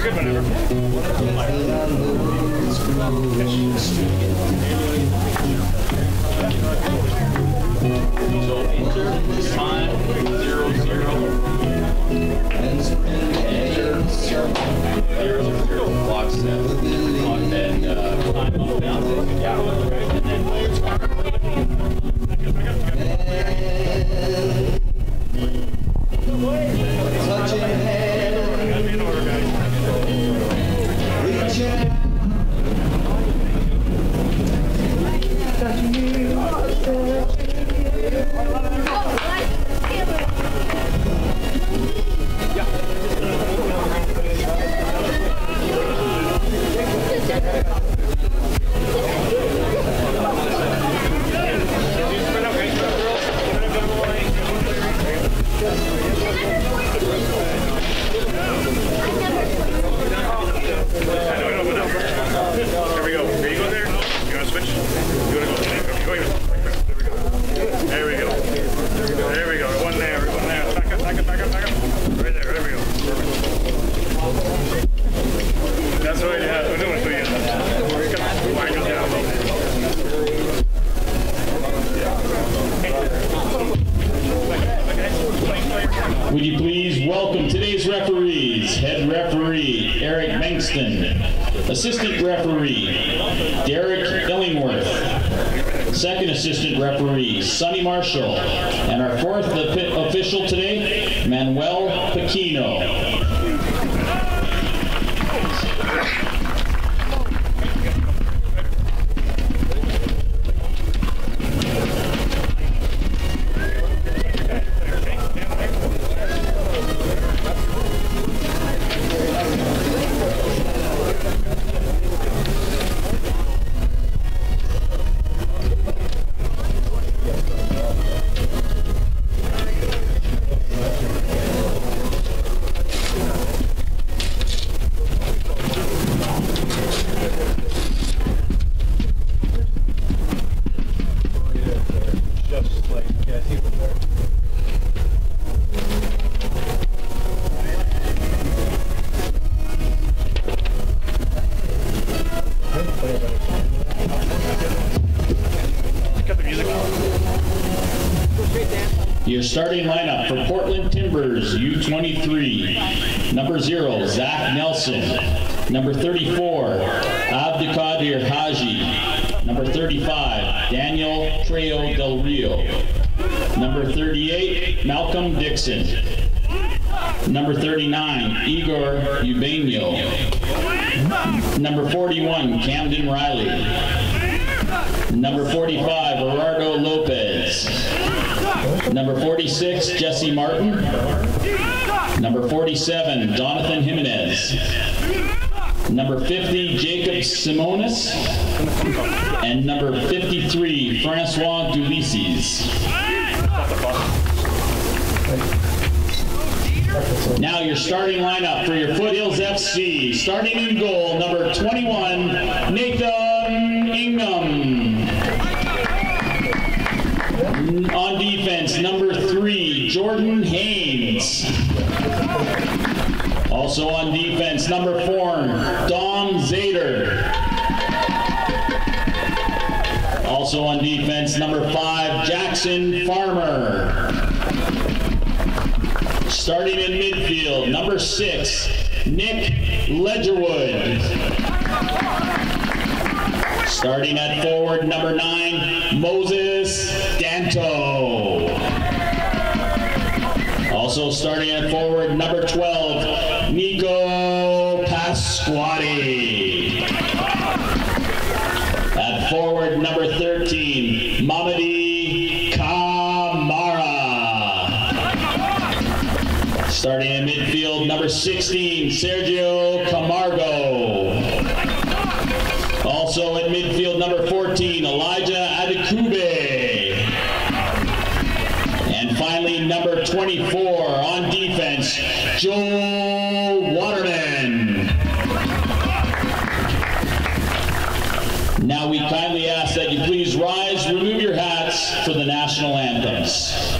Good whenever. So enter time 00. Enter 00. Clock set. Clock and time up down. Yeah. And then touching hand. Gotta be in order, guys. Would you please welcome today's referees? Head referee, Eric Bankston. Assistant referee, Derek Illingworth. Second assistant referee, Sonny Marshall. And our fourth official today, Manuel Paquino. Your starting lineup for Portland Timbers, U23. Number 0, Zach Nelson. Number 34, Abdikadir Haji. Number 35, Daniel Trejo Del Rio. Number 38, Malcolm Dixon. Number 39, Igor Eubanio. Number 41, Camden Riley. Number 45, Gerardo Lopez. Number 46, Jesse Martin. Number 47, Jonathan Jimenez. Number 50, Jacob Simonis. And number 53, Francois Dulises. Now your starting lineup for your Foothills FC. Starting in goal, number 21, Nathan Ingham. On defense, number 3, Jordan Haynes. Also on defense, number 4, Dom Zader. Also on defense, number 5, Jackson Farmer. Starting in midfield, number 6, Nick Ledgerwood. Starting at forward, number 9, Moses Danto. Also starting at forward, number 12, Nico Pasquati. At forward, number 13, Mamadi Kamara. Starting in midfield, number 16, Sergio Camargo. Also at midfield, number 14, Elijah Adekube. And finally, number 24 on defense, Joe Waterman. Now we kindly ask that you please rise, remove your hats, bats for the national anthems.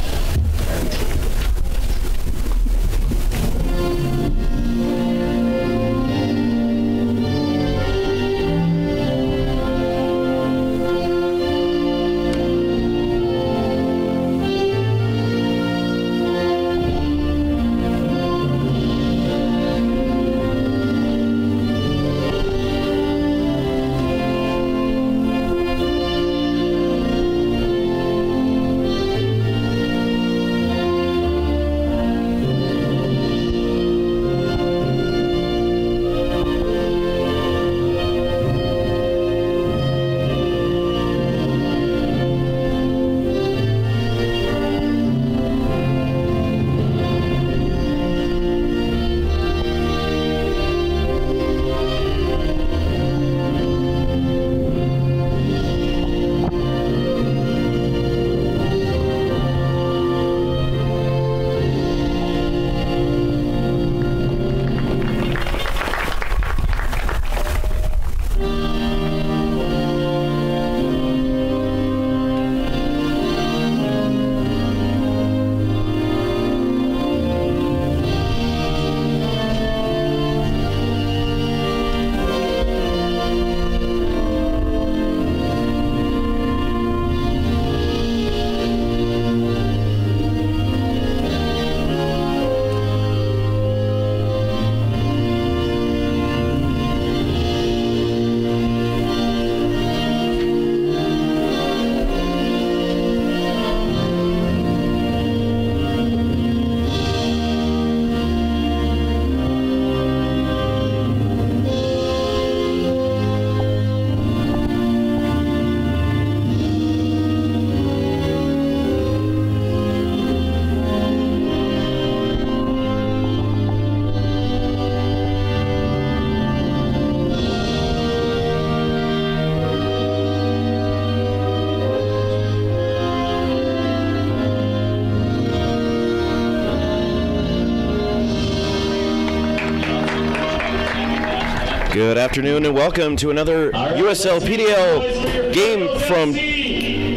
Good afternoon and welcome to another USL PDL game from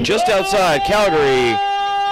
just outside Calgary,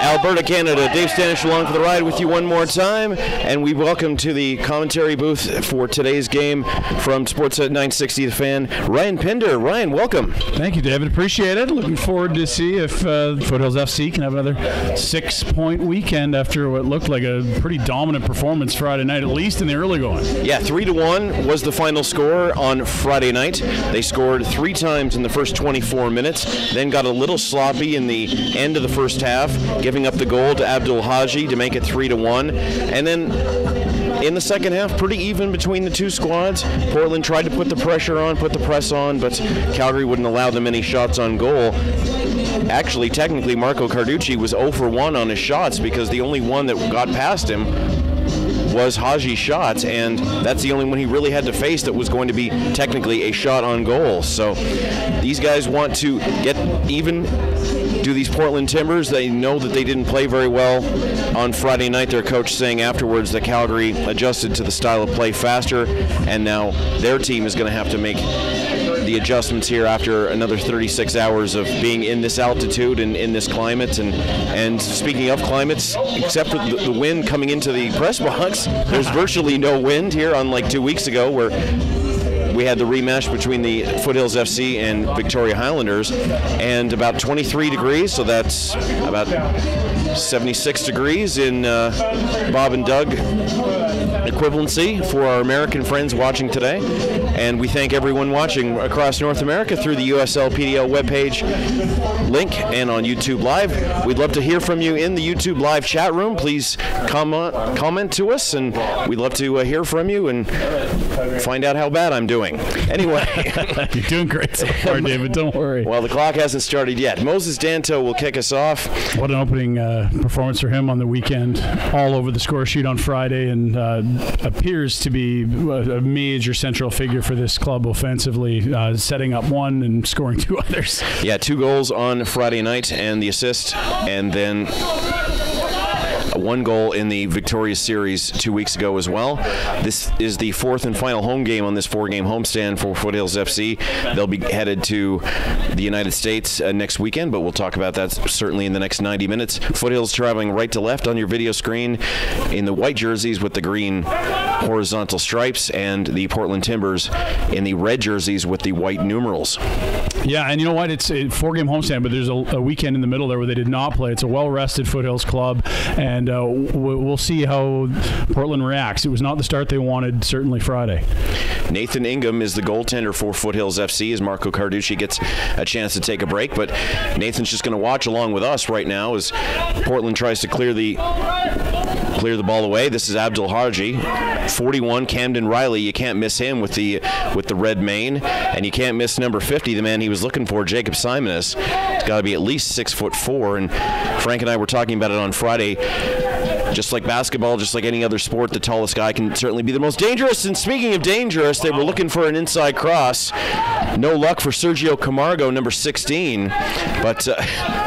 Alberta, Canada. Dave Stanish along for the ride with you one more time, and we welcome to the commentary booth for today's game from Sportsnet 960 The Fan, Ryan Pinder. Ryan, welcome. Thank you, David. Appreciate it. Looking forward to see if Foothills FC can have another 6-point weekend after what looked like a pretty dominant performance Friday night, at least in the early going. Yeah, 3-1 was the final score on Friday night. They scored 3 times in the first 24 minutes, then got a little sloppy in the end of the first half, giving up the goal to Abdul Haji to make it 3-1. And then in the second half, pretty even between the two squads. Portland tried to put the pressure on, put the press on, but Calgary wouldn't allow them any shots on goal. Actually, technically, Marco Carducci was 0 for 1 on his shots because the only one that got past him was Haji's shots, and that's the only one he really had to face that was going to be technically a shot on goal. So these guys want to get even. Do these Portland Timbers. They know that they didn't play very well on Friday night. Their coach saying afterwards that Calgary adjusted to the style of play faster, and now their team is going to have to make the adjustments here after another 36 hours of being in this altitude and in this climate. And speaking of climates, except for the wind coming into the press box, there's virtually no wind here, unlike 2 weeks ago where we had the rematch between the Foothills FC and Victoria Highlanders, and about 23 degrees, so that's about 76 degrees in Bob and Doug equivalency for our American friends watching today. And we thank everyone watching across North America through the USL PDL webpage link and on YouTube Live. We'd love to hear from you in the YouTube Live chat room. Please comment to us, and we'd love to hear from you and find out how bad I'm doing. Anyway. You're doing great so far, David. Don't worry. Well, the clock hasn't started yet. Moses Danto will kick us off. What an opening performance for him on the weekend. All over the score sheet on Friday, and appears to be a major central figure for this club offensively, setting up one and scoring 2 others. Yeah, 2 goals on Friday night and the assist, and then one goal in the Victoria Series 2 weeks ago as well. This is the fourth and final home game on this 4-game homestand for Foothills FC. They'll be headed to the United States next weekend, but we'll talk about that certainly in the next 90 minutes. Foothills traveling right to left on your video screen in the white jerseys with the green horizontal stripes, and the Portland Timbers in the red jerseys with the white numerals. Yeah, and you know what? It's a 4-game homestand, but there's a weekend in the middle there where they did not play. It's a well-rested Foothills club, and we'll see how Portland reacts. It was not the start they wanted, certainly Friday. Nathan Ingham is the goaltender for Foothills FC as Marco Carducci gets a chance to take a break, but Nathan's just going to watch along with us right now as Portland tries to clear the ball away. This is Abdul Haji, 41, Camden Riley. You can't miss him with the red mane, and you can't miss number 50, the man he was looking for, Jacob Simonis. He's got to be at least 6'4", and Frank and I were talking about it on Friday. Just like basketball, just like any other sport, the tallest guy can certainly be the most dangerous. And speaking of dangerous, they were looking for an inside cross. No luck for Sergio Camargo, number 16. But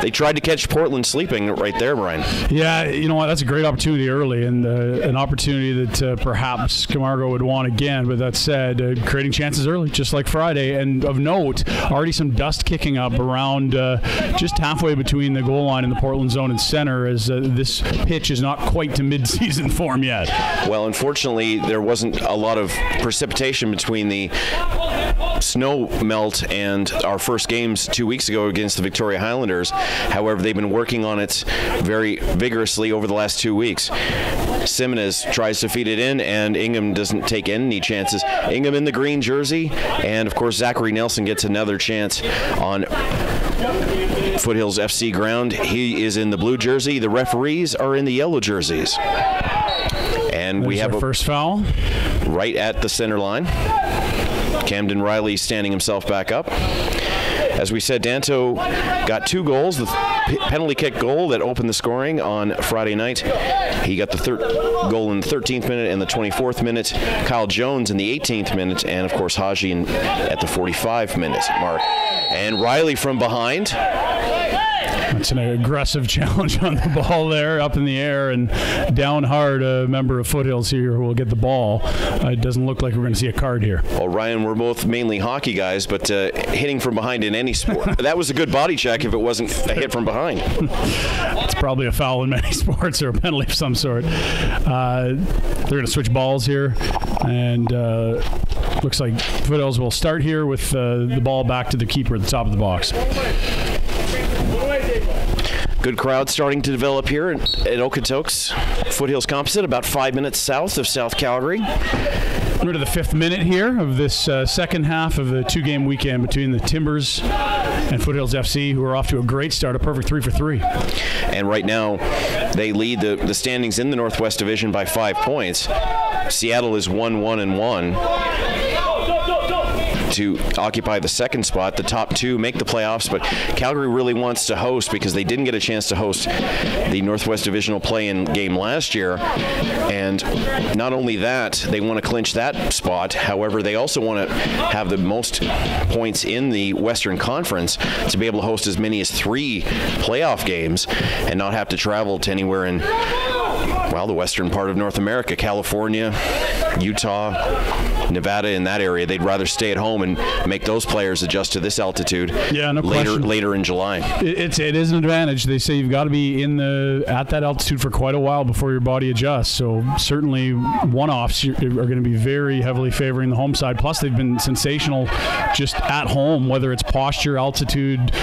they tried to catch Portland sleeping right there, Brian. Yeah, you know what? That's a great opportunity early, and an opportunity that perhaps Camargo would want again. But that said, creating chances early, just like Friday. And of note, already some dust kicking up around just halfway between the goal line and the Portland zone and center, as this pitch is not quite to mid-season form yet. Well, unfortunately, there wasn't a lot of precipitation between the snow melt and our first games 2 weeks ago against the Victoria Highlanders. However, they've been working on it very vigorously over the last 2 weeks. Simonis tries to feed it in, and Ingham doesn't take any chances. Ingham in the green jersey, and of course Zachary Nelson gets another chance on Foothills FC ground. He is in the blue jersey. The referees are in the yellow jerseys. And we have a first foul right at the center line. Camden Riley standing himself back up. As we said, Danto got 2 goals. The penalty kick goal that opened the scoring on Friday night. He got the goal in the 13th minute and the 24th minute. Kyle Jones in the 18th minute, and of course Haji at the 45-minute mark. And Riley from behind. It's an aggressive challenge on the ball there, up in the air and down hard. A member of Foothills here will get the ball. It doesn't look like we're going to see a card here. Well, Ryan, we're both mainly hockey guys, but hitting from behind in any sport, that was a good body check if it wasn't a hit from behind. It's probably a foul in many sports or a penalty of some sort. They're going to switch balls here, and looks like Foothills will start here with the ball back to the keeper at the top of the box. Good crowd starting to develop here at Okotoks Foothills Composite, about 5 minutes south of South Calgary. We're to the 5th minute here of this second half of the 2-game weekend between the Timbers and Foothills FC, who are off to a great start, a perfect 3 for 3. And right now, they lead the standings in the Northwest Division by 5 points. Seattle is 1-1-1. To occupy the second spot. The top 2 make the playoffs, but Calgary really wants to host because they didn't get a chance to host the Northwest Divisional play-in game last year. And not only that, they want to clinch that spot. However, they also want to have the most points in the Western Conference to be able to host as many as 3 playoff games and not have to travel to anywhere in, well, the western part of North America, California, Utah, Nevada, in that area. They'd rather stay at home and make those players adjust to this altitude later in July. It is an advantage. They say you've got to be at that altitude for quite a while before your body adjusts. So certainly one-offs are going to be very heavily favoring the home side. Plus they've been sensational just at home, whether it's posture, altitude,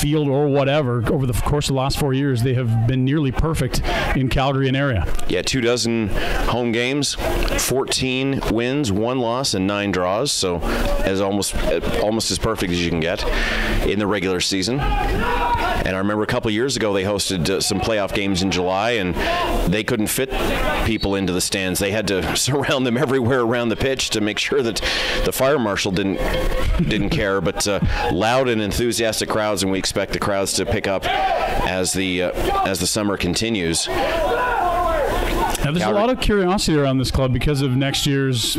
field, or whatever. Over the course of the last 4 years, they have been nearly perfect in Calgary and area. Yeah, 24 home games, 14 wins, 1 loss, and 9 draws. So as almost as perfect as you can get in the regular season. And I remember a couple years ago they hosted some playoff games in July, and they couldn't fit people into the stands. They had to surround them everywhere around the pitch to make sure that the fire marshal didn't care. But loud and enthusiastic crowds, and we expect the crowds to pick up as the summer continues. Now, there's a lot of curiosity around this club because of next year's,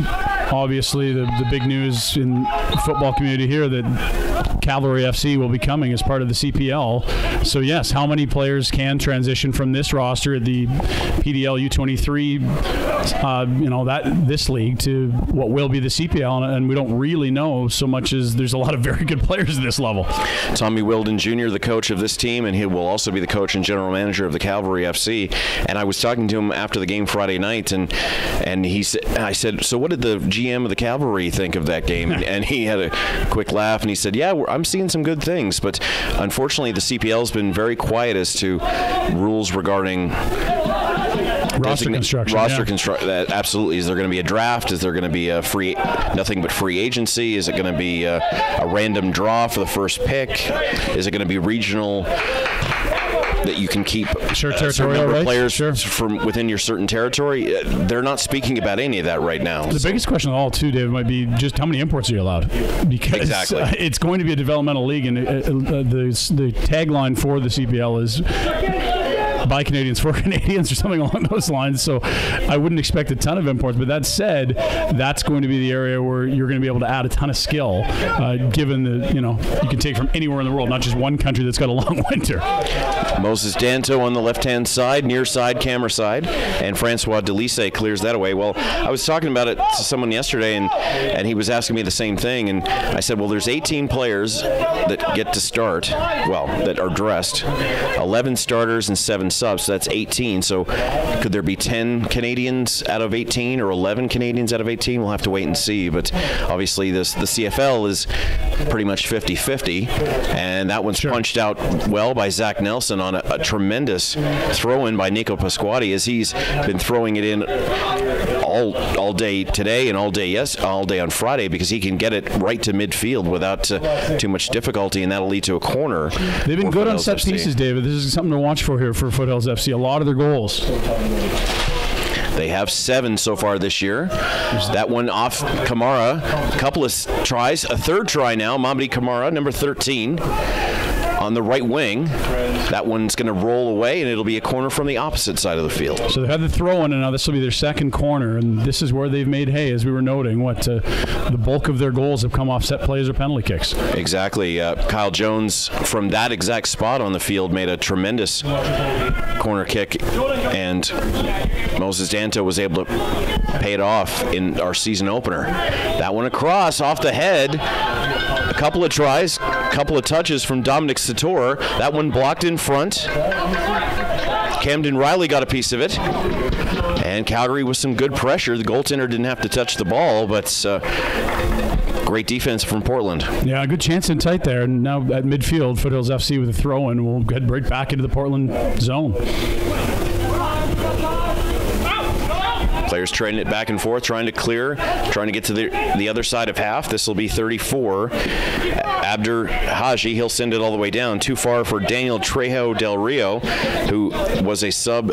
obviously, the big news in the football community here that Cavalry FC will be coming as part of the CPL. So yes, how many players can transition from this roster at the PDL U23, this league to what will be the CPL, and we don't really know so much as there's a lot of very good players at this level. Tommy Wilden Jr., the coach of this team, and he will also be the coach and general manager of the Cavalry FC. And I was talking to him after the game Friday night, and I said, so what did the GM of the Cavalry think of that game? And he had a quick laugh, and he said, yeah, I'm seeing some good things, but unfortunately the CPL's been very quiet as to rules regarding roster construction. Absolutely. Is there going to be a draft? Is there going to be a nothing but free agency? Is it going to be a random draw for the first pick? Is it going to be regional, that you can keep territorial players from within your certain territory? They're not speaking about any of that right now. The biggest question of all, too, Dave, might be just how many imports are you allowed? Because it's going to be a developmental league, and the tagline for the CPL is by Canadians for Canadians or something along those lines. So I wouldn't expect a ton of imports. But that said, that's going to be the area where you're going to be able to add a ton of skill, given that you can take from anywhere in the world, not just one country that's got a long winter. Moses Danto on the left-hand side, near side, camera side, and Francois Delisse clears that away. Well, I was talking about it to someone yesterday, and he was asking me the same thing, and I said, well, there's 18 players that get to start, that are dressed, 11 starters and 7 subs, so that's 18. So could there be 10 Canadians out of 18 or 11 Canadians out of 18? We'll have to wait and see, but obviously the CFL is pretty much 50-50, and that one's punched out well by Zach Nelson on a tremendous throw-in by Nico Pasquati, as he's been throwing it in all day today and all day on Friday, because he can get it right to midfield without too much difficulty, and that'll lead to a corner. They've been good on set pieces, David. This is something to watch for here for Foothills FC. A lot of their goals. They have 7 so far this year. That one off Kamara. A couple of tries. A third try now. Mamadi Kamara, number 13, on the right wing. That one's going to roll away, and it'll be a corner from the opposite side of the field. So they had the throw-in, and now this will be their second corner, and this is where they've made hay, as we were noting. The bulk of their goals have come off set plays or penalty kicks. Exactly. Kyle Jones, from that exact spot on the field, made a tremendous corner kick, and Moses Danto was able to pay it off in our season opener. That one across, off the head. A couple of tries, a couple of touches from Dominic Sator. That one blocked in front. Camden Riley got a piece of it. And Calgary with some good pressure. The goaltender didn't have to touch the ball, but great defense from Portland. Yeah, good chance in tight there. And now at midfield, Foothills FC with a throw-in. We'll head right back into the Portland zone. Players trading it back and forth, trying to clear, trying to get to the other side of half. This will be 34. Abdur Haji, he'll send it all the way down. Too far for Daniel Trejo Del Rio, who was a sub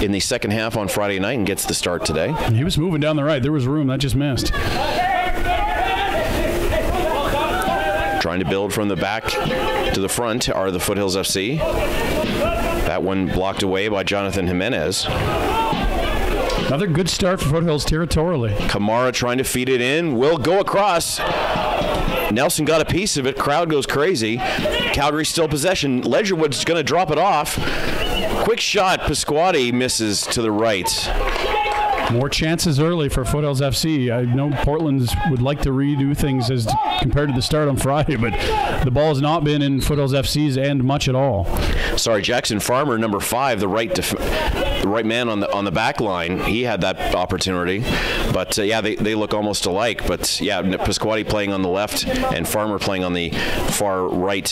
in the second half on Friday night and gets the start today. He was moving down the right. There was room. That just missed. Trying to build from the back to the front are the Foothills FC. That one blocked away by Jonathan Jimenez. Another good start for Foothills territorially. Kamara trying to feed it in. Will go across. Nelson got a piece of it. Crowd goes crazy. Calgary still possession. Ledgerwood's going to drop it off. Quick shot. Pasquati misses to the right. More chances early for Foothills FC. I know Portland would like to redo things as compared to the start on Friday, but the ball has not been in Foothills FC's end much at all. Sorry, Jackson Farmer, number 5, the right man on the back line. He had that opportunity, but they look almost alike. But yeah, Pasquati playing on the left and Farmer playing on the far right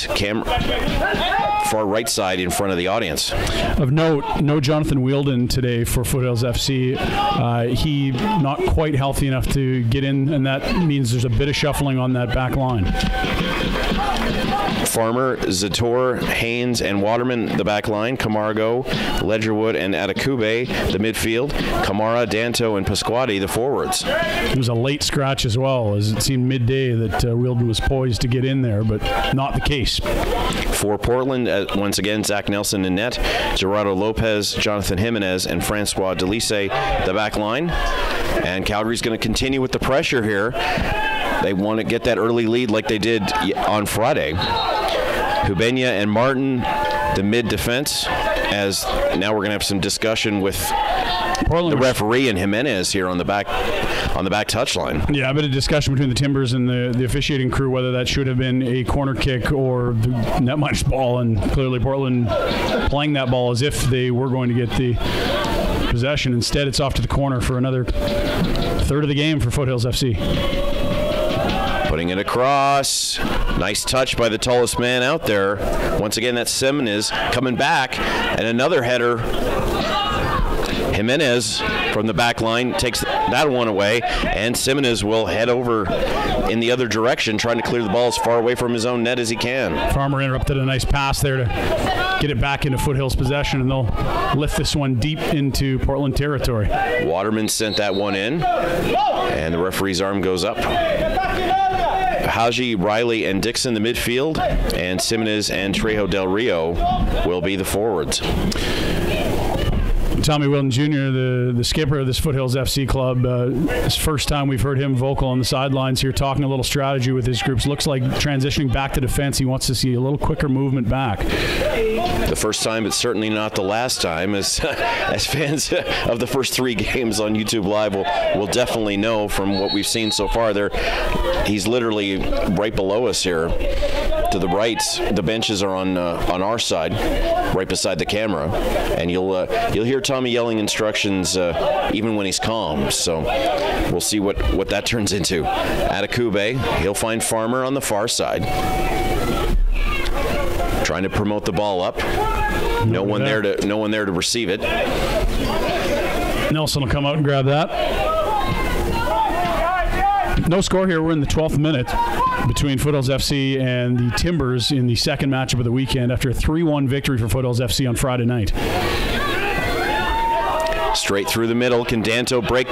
side in front of the audience. Of note, no Jonathan Wielden today for Foothills FC. He not quite healthy enough to get in, and that means there's a bit of shuffling on that back line. Farmer, Zator, Haynes, and Waterman, the back line. Camargo, Ledgerwood, and Atakube, the midfield. Kamara, Danto, and Pasquati, the forwards. It was a late scratch as well, as it seemed midday that Wielden was poised to get in there, but not the case. For Portland, once again, Zach Nelson in net, Gerardo Lopez, Jonathan Jimenez, and Francois Delisse, the back line. And Calgary's going to continue with the pressure here. They want to get that early lead like they did on Friday. Hubenya and Martin, the mid defense, as now we're going to have some discussion with Portland, the referee, and Jimenez here on the back touchline. Yeah, a bit of discussion between the Timbers and the officiating crew whether that should have been a corner kick or the net minus ball, and clearly Portland playing that ball as if they were going to get the possession. Instead, it's off to the corner for another third of the game for Foothills FC. Putting it across. Nice touch by the tallest man out there. Once again, that's Jimenez coming back, and another header. Jimenez from the back line takes that one away, and Jimenez will head over in the other direction, trying to clear the ball as far away from his own net as he can. Farmer interrupted a nice pass there to get it back into Foothills possession, and they'll lift this one deep into Portland territory. Waterman sent that one in, and the referee's arm goes up. Haji, Riley, and Dixon the midfield, and Jimenez and Trejo Del Rio will be the forwards. Tommy Wilton Jr., the skipper of this Foothills FC club, it's the first time we've heard him vocal on the sidelines here, talking a little strategy with his groups. Looks like transitioning back to defense, he wants to see a little quicker movement back. The first time, but certainly not the last time, as fans of the first 3 games on YouTube Live will definitely know from what we've seen so far. He's literally right below us here. To the right, the benches are on our side, right beside the camera, and you'll hear Tommy yelling instructions even when he's calm. So we'll see what that turns into. Atakube, he'll find Farmer on the far side, trying to promote the ball up. No one there to receive it. Nelson will come out and grab that. No score here. We're in the 12th minute between Foothills FC and the Timbers in the second matchup of the weekend after a 3-1 victory for Foothills FC on Friday night. Straight through the middle. Can Danto break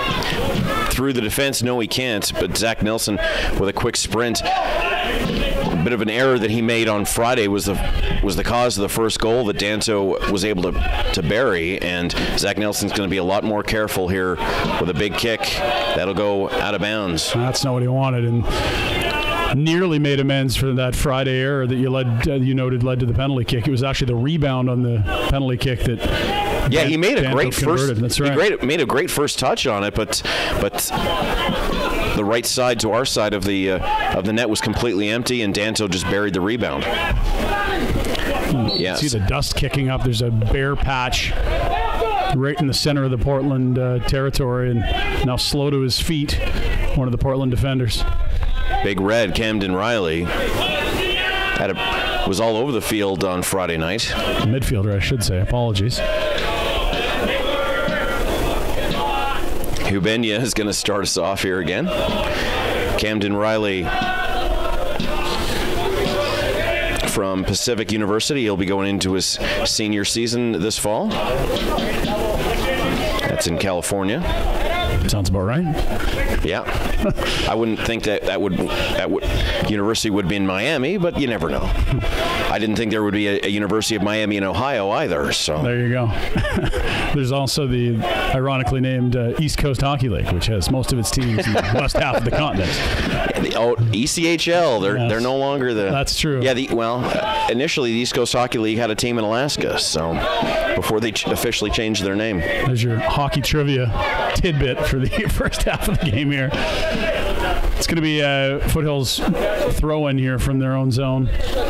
through the defense? No, he can't. But Zach Nelson with a quick sprint. A bit of an error that he made on Friday was the cause of the first goal that Danto was able to bury, and Zach Nelson's going to be a lot more careful here with a big kick that'll go out of bounds. That's not what he wanted, and nearly made amends for that Friday error that you noted led to the penalty kick. It was actually the rebound on the penalty kick that he made a great converted. That's right. He made a great first touch on it, but the right side to our side of the net was completely empty, and Danto just buried the rebound. Yes. See the dust kicking up. There's a bare patch right in the center of the Portland territory, and now slow to his feet, one of the Portland defenders. Big Red, Camden Riley, was all over the field on Friday night. Midfielder, I should say. Apologies. Hubenya is going to start us off here again. Camden Riley from Pacific University. He'll be going into his senior season this fall. That's in California. Sounds about right. Yeah. I wouldn't think that university would be in Miami, but you never know. I didn't think there would be a University of Miami in Ohio either. So there you go. There's also the ironically named East Coast Hockey League, which has most of its teams in the west half of the continent. ECHL. They're no longer the. That's true. Yeah. Initially the East Coast Hockey League had a team in Alaska, so before they officially changed their name. There's your hockey trivia tidbit for the first half of the game here. It's going to be a Foothills throw-in here from their own zone,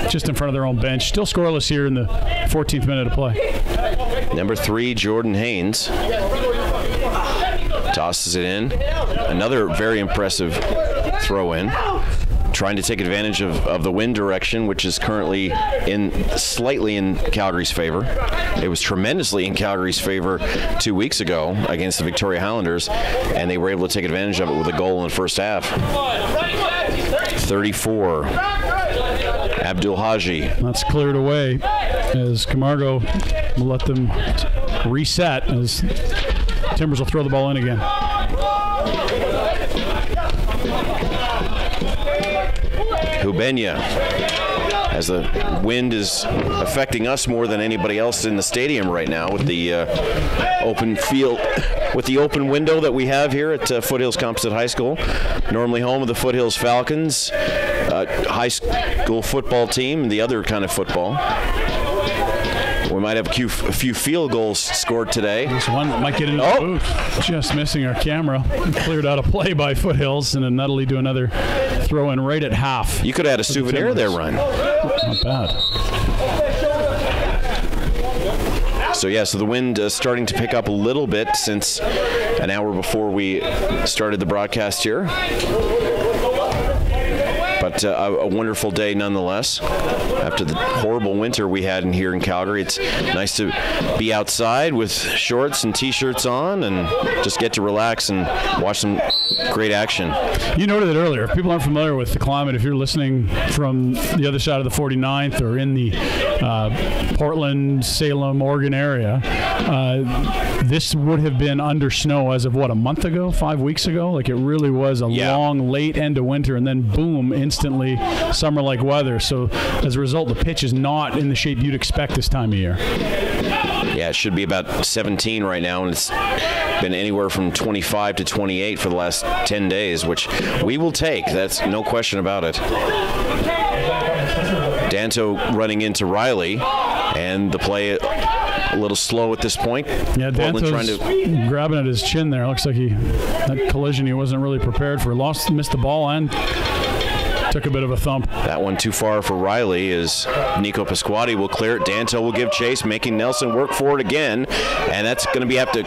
just in front of their own bench. Still scoreless here in the 14th minute of play. Number 3, Jordan Haynes, tosses it in. Another very impressive throw-in. Trying to take advantage of the wind direction, which is currently slightly in Calgary's favor. It was tremendously in Calgary's favor 2 weeks ago against the Victoria Highlanders, and they were able to take advantage of it with a goal in the first half. 34, Abdul Haji. That's cleared away as Camargo will let them reset as Timbers will throw the ball in again. Hubenya as the wind is affecting us more than anybody else in the stadium right now with the open field, with the open window that we have here at Foothills Composite High School, normally home of the Foothills Falcons, high school football team, the other kind of football. We might have a few field goals scored today. There's one that might get into the booth. Just missing our camera. Cleared out a play by Foothills, and then Nuttally do another throw in right at half. You could have had a souvenir there, Ryan. Not bad. So the wind starting to pick up a little bit since an hour before we started the broadcast here. But a wonderful day nonetheless. After the horrible winter we had here in Calgary, it's nice to be outside with shorts and T-shirts on and just get to relax and watch some great action. You noted it earlier. If people aren't familiar with the climate, if you're listening from the other side of the 49th or in the Portland, Salem, Oregon area, this would have been under snow as of, a month ago, 5 weeks ago? Like, it really was a long, late end of winter, and then boom, instantly summer-like weather. So as a result, the pitch is not in the shape you'd expect this time of year. Yeah, it should be about 17 right now, and it's been anywhere from 25 to 28 for the last 10 days, which we will take. That's no question about it. Danto running into Riley, and the play a little slow at this point. Yeah, Danto's trying to grabbing at his chin there. Looks like that collision he wasn't really prepared for. Missed the ball and took a bit of a thump. That one too far for Riley as Nico Pasquati will clear it. Danto will give chase, making Nelson work for it again. And that's going to have to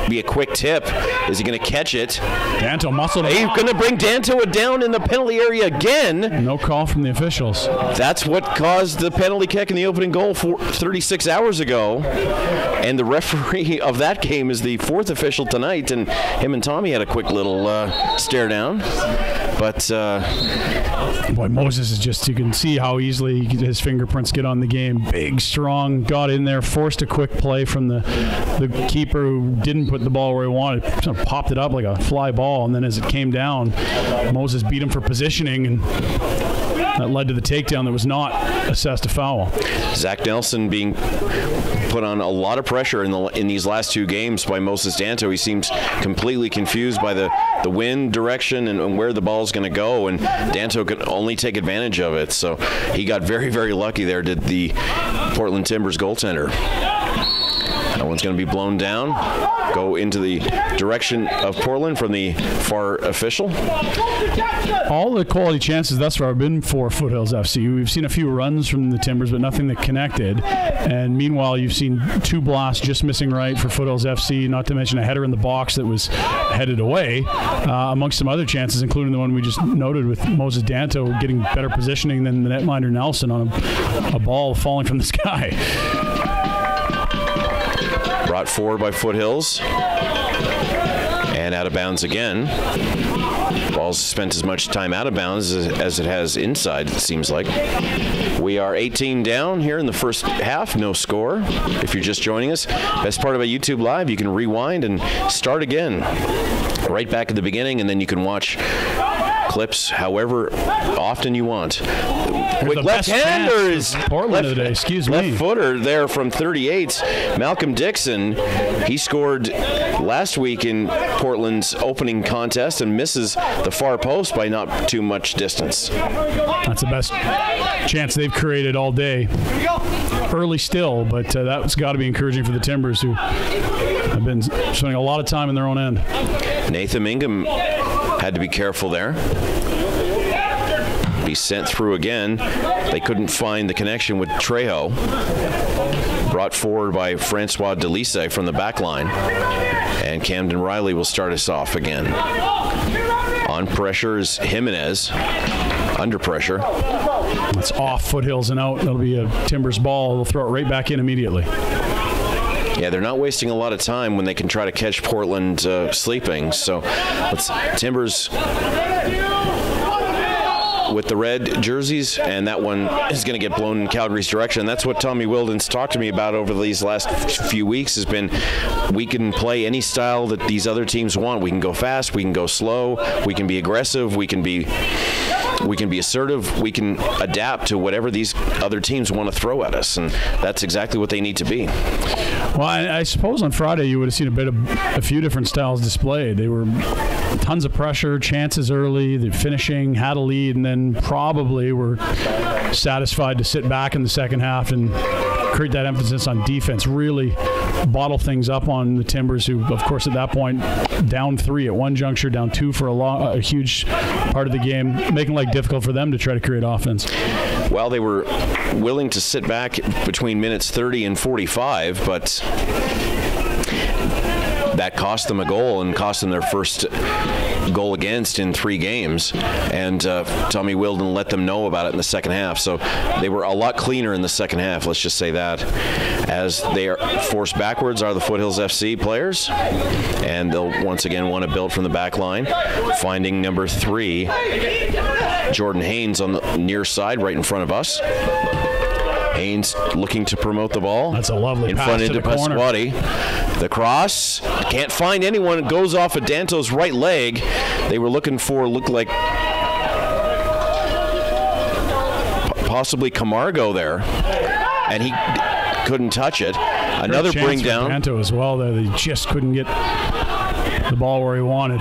be a quick tip. Is he going to catch it? Danto muscled it. He's going to bring Danto down in the penalty area again. No call from the officials. That's what caused the penalty kick in the opening goal 36 hours ago. And the referee of that game is the fourth official tonight. And him and Tommy had a quick little stare down. But boy, Moses is just, you can see how easily his fingerprints get on the game. Big, strong, got in there, forced a quick play from the keeper who didn't put the ball where he wanted. Sort of popped it up like a fly ball, and then as it came down, Moses beat him for positioning, and that led to the takedown that was not assessed a foul. Zach Nelson being put on a lot of pressure in these last two games by Moses Danto. He seems completely confused by the wind direction and where the ball is going to go, and Danto could only take advantage of it. So he got very, very lucky there, did the Portland Timbers goaltender. That one's going to be blown down, go into the direction of Portland from the far official. All the quality chances thus far have been for Foothills FC. We've seen a few runs from the Timbers, but nothing that connected. And meanwhile, you've seen two blasts just missing right for Foothills FC, not to mention a header in the box that was headed away, amongst some other chances, including the one we just noted with Moses Danto getting better positioning than the netminder Nelson on a ball falling from the sky. Brought forward by Foothills. And out of bounds again. Ball's spent as much time out of bounds as it has inside, it seems like. We are 18 down here in the first half, no score. If you're just joining us, best part about YouTube Live, you can rewind and start again. Right back at the beginning, and then you can watch clips however often you want. Quick left-hander is Portland today. Excuse me. Left footer there from 38. Malcolm Dixon. He scored last week in Portland's opening contest and misses the far post by not too much distance. That's the best chance they've created all day. Early still, but that's got to be encouraging for the Timbers, who have been spending a lot of time in their own end. Nathan Ingham had to be careful there. Be sent through again. They couldn't find the connection with Trejo. Brought forward by Francois Delise from the back line. And Camden Riley will start us off again. On pressure is Jimenez. Under pressure. It's off Foothills and out. It'll be a Timbers ball. They'll throw it right back in immediately. Yeah, they're not wasting a lot of time when they can try to catch Portland sleeping. So Timbers with the red jerseys, and that one is going to get blown in Calgary's direction. That's what Tommy Wilden's talked to me about over these last few weeks, has been we can play any style that these other teams want. We can go fast, we can go slow, we can be aggressive, we can be we can be assertive, we can adapt to whatever these other teams want to throw at us, and that's exactly what they need to be. Well, I suppose on Friday you would have seen a few different styles displayed. They were tons of pressure, chances early, the finishing, had a lead, and then probably were satisfied to sit back in the second half and create that emphasis on defense, really bottle things up on the Timbers, who, of course, at that point, down 3 at one juncture, down 2 for a huge part of the game, making life difficult for them to try to create offense. Well, they were willing to sit back between minutes 30 and 45, but that cost them a goal and cost them their first goal against in 3 games, and Tommy Wilden let them know about it in the second half. So they were a lot cleaner in the second half, let's just say that. As they are forced backwards are the Foothills FC players, and they'll once again want to build from the back line, finding number 3, Jordan Haynes, on the near side right in front of us. Haynes looking to promote the ball. That's a lovely in pass front to into the corner. Pasquati. The cross, can't find anyone. It goes off of Danto's right leg. They were looking for, looked like possibly Camargo there, and he couldn't touch it. Another bring down. Danto as well there. They just couldn't get the ball where he wanted.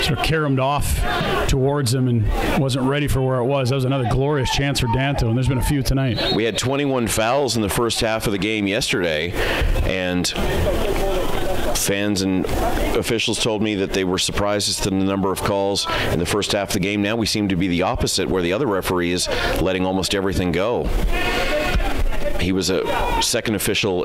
Sort of caromed off towards him and wasn't ready for where it was. That was another glorious chance for Danto, and there's been a few tonight. We had 21 fouls in the first half of the game yesterday, and fans and officials told me that they were surprised as to the number of calls in the first half of the game. Now we seem to be the opposite, where the other referee is letting almost everything go. He was a second official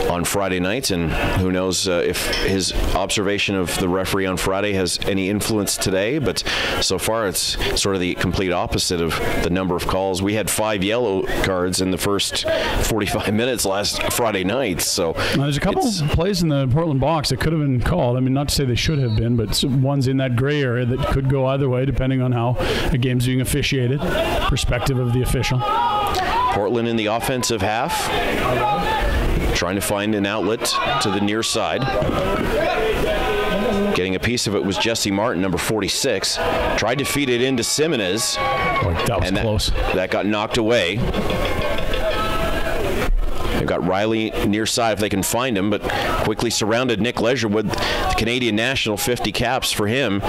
on Friday night, and who knows if his observation of the referee on Friday has any influence today, but so far it's sort of the complete opposite of the number of calls. We had 5 yellow cards in the first 45 minutes last Friday night. So there's a couple plays in the Portland box that could have been called. I mean, not to say they should have been, but one's in that gray area that could go either way depending on how a game's being officiated, perspective of the official. Portland in the offensive half, trying to find an outlet to the near side. Getting a piece of it was Jesse Martin, number 46. Tried to feed it into Simonez. That was close. That got knocked away. They've got Riley near side if they can find him, but quickly surrounded Nick Leisurewood, the Canadian national, 50 caps for him.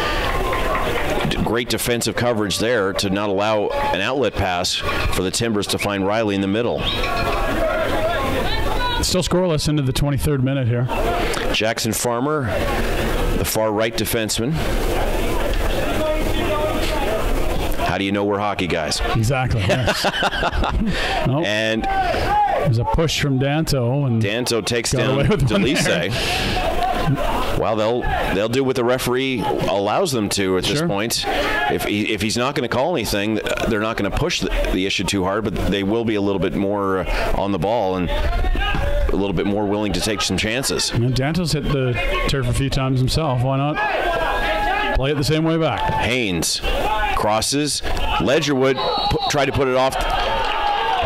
Great defensive coverage there to not allow an outlet pass for the Timbers to find Riley in the middle. Still scoreless into the 23rd minute here. Jackson Farmer, the far right defenseman. How do you know we're hockey guys? Exactly. Yes. Nope. And there's a push from Danto, and Danto takes down Delise. Well, they'll do what the referee allows them to at this point. If he's not going to call anything, they're not going to push the issue too hard, but they will be a little bit more on the ball and a little bit more willing to take some chances. And Danto's hit the turf a few times himself. Why not play it the same way back? Haynes crosses. Ledgerwood tried to put it off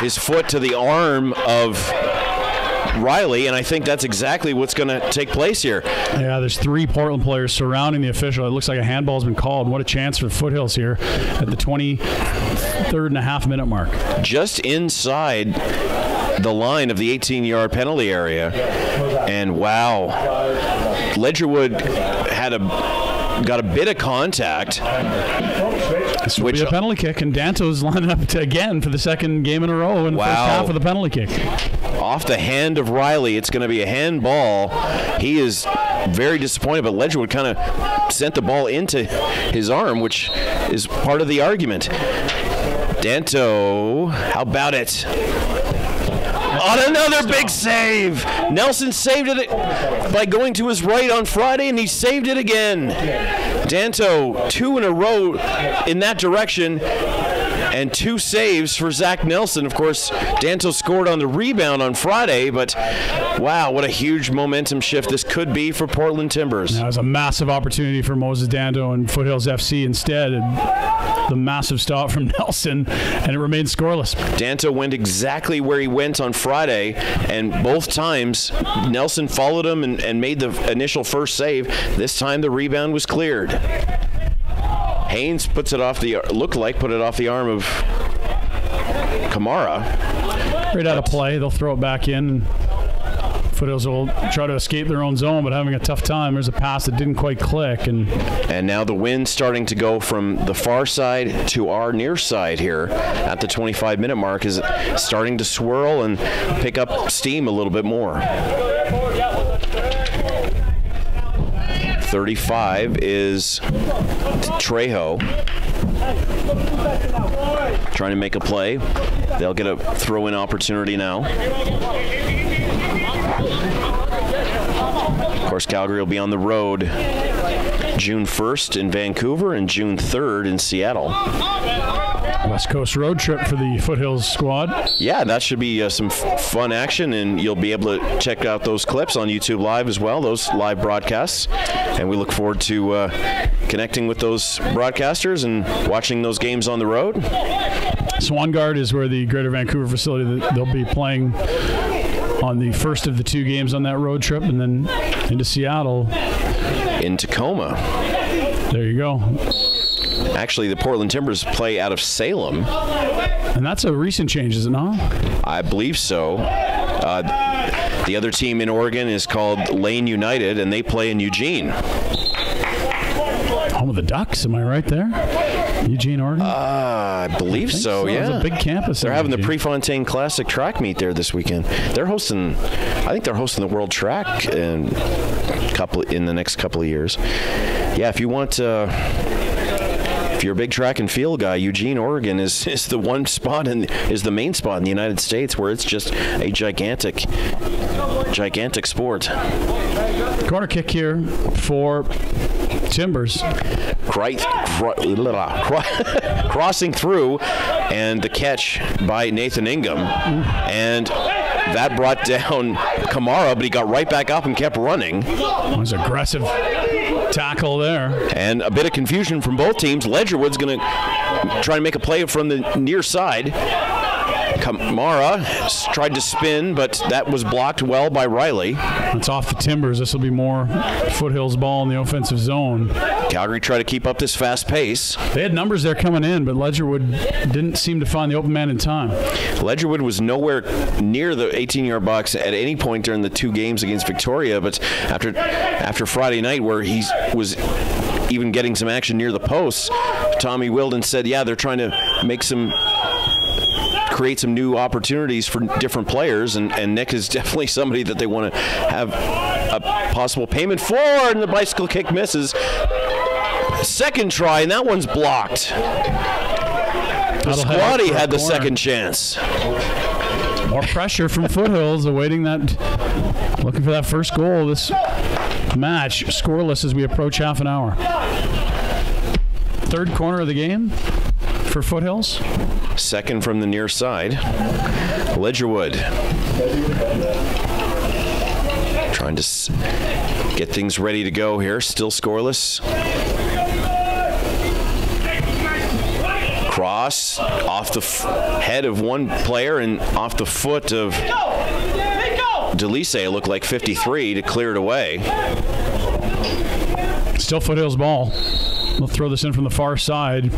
his foot to the arm of Riley, and I think that's exactly what's going to take place here. Yeah, there's 3 Portland players surrounding the official. It looks like a handball's been called. What a chance for Foothills here at the 23rd and a half minute mark. Just inside the line of the 18-yard penalty area, and wow, Ledgerwood got a bit of contact. This will be a penalty kick, and Danto's lining up again for the second game in a row in the first half of the penalty kick. Off the hand of Riley, it's going to be a handball. He is very disappointed, but Ledgerwood kind of sent the ball into his arm, which is part of the argument. Danto, how about it? On another big save. Nelson saved it by going to his right on Friday, and he saved it again. Danto, 2 in a row in that direction, and 2 saves for Zach Nelson. Of course, Danto scored on the rebound on Friday, but wow, what a huge momentum shift this could be for Portland Timbers. That was a massive opportunity for Moses Danto and Foothills FC instead. The massive stop from Nelson, and it remained scoreless. Danto went exactly where he went on Friday, and both times Nelson followed him and made the initial first save. This time the rebound was cleared. Haynes puts it off the, put it off the arm of Kamara. Right out of play. They'll throw it back in. Foothills will try to escape their own zone, but having a tough time. There's a pass that didn't quite click. And now the wind starting to go from the far side to our near side here at the 25-minute mark is starting to swirl and pick up steam a little bit more. 35 is Trejo. Trying to make a play. They'll get a throw-in opportunity now. Of course, Calgary will be on the road June 1st in Vancouver and June 3rd in Seattle. West Coast road trip for the Foothills squad. Yeah, that should be some fun action, and you'll be able to check out those clips on YouTube Live as well, those live broadcasts. And we look forward to connecting with those broadcasters and watching those games on the road. Swangard is where the Greater Vancouver facility that they'll be playing on the first of the 2 games on that road trip, and then into Seattle. In Tacoma. There you go. Actually, the Portland Timbers play out of Salem. And that's a recent change, is it not? I believe so. The other team in Oregon is called Lane United, and they play in Eugene. Home of the Ducks, am I right there? Eugene, Oregon? I believe so, yeah. It's a big campus. They're having the Prefontaine Classic track meet there this weekend. They're hosting, I think they're hosting the World Track in the next couple of years. Yeah, if you want if you're a big track and field guy, Eugene, Oregon is the one spot and is the main spot in the United States where it's just a gigantic sport. Corner kick here for Timbers. Crossing through, and the catch by Nathan Ingham. And that brought down Kamara, but he got right back up and kept running. It was aggressive tackle there. And a bit of confusion from both teams. Ledgerwood's going to try to make a play from the near side. Kamara tried to spin, but that was blocked well by Riley. It's off the Timbers. This will be more Foothills ball in the offensive zone. Calgary tried to keep up this fast pace. They had numbers there coming in, but Ledgerwood didn't seem to find the open man in time. Ledgerwood was nowhere near the 18-yard box at any point during the 2 games against Victoria, but after Friday night, where he was even getting some action near the posts, Tommy Wilden said, yeah, they're trying to create some new opportunities for different players, and Nick is definitely somebody that they want to have a possible payment for, and the bicycle kick misses. Second try, and that one's blocked. Squatty had the second chance. More pressure from Foothills, awaiting that, looking for that first goal. This match scoreless as we approach half an hour. Third corner of the game for Foothills. Second from the near side. Ledgerwood trying to get things ready to go here. Still scoreless. Cross off the head of one player and off the foot of Delise. Looked like 53 to clear it away. Still Foothills ball. We'll throw this in from the far side.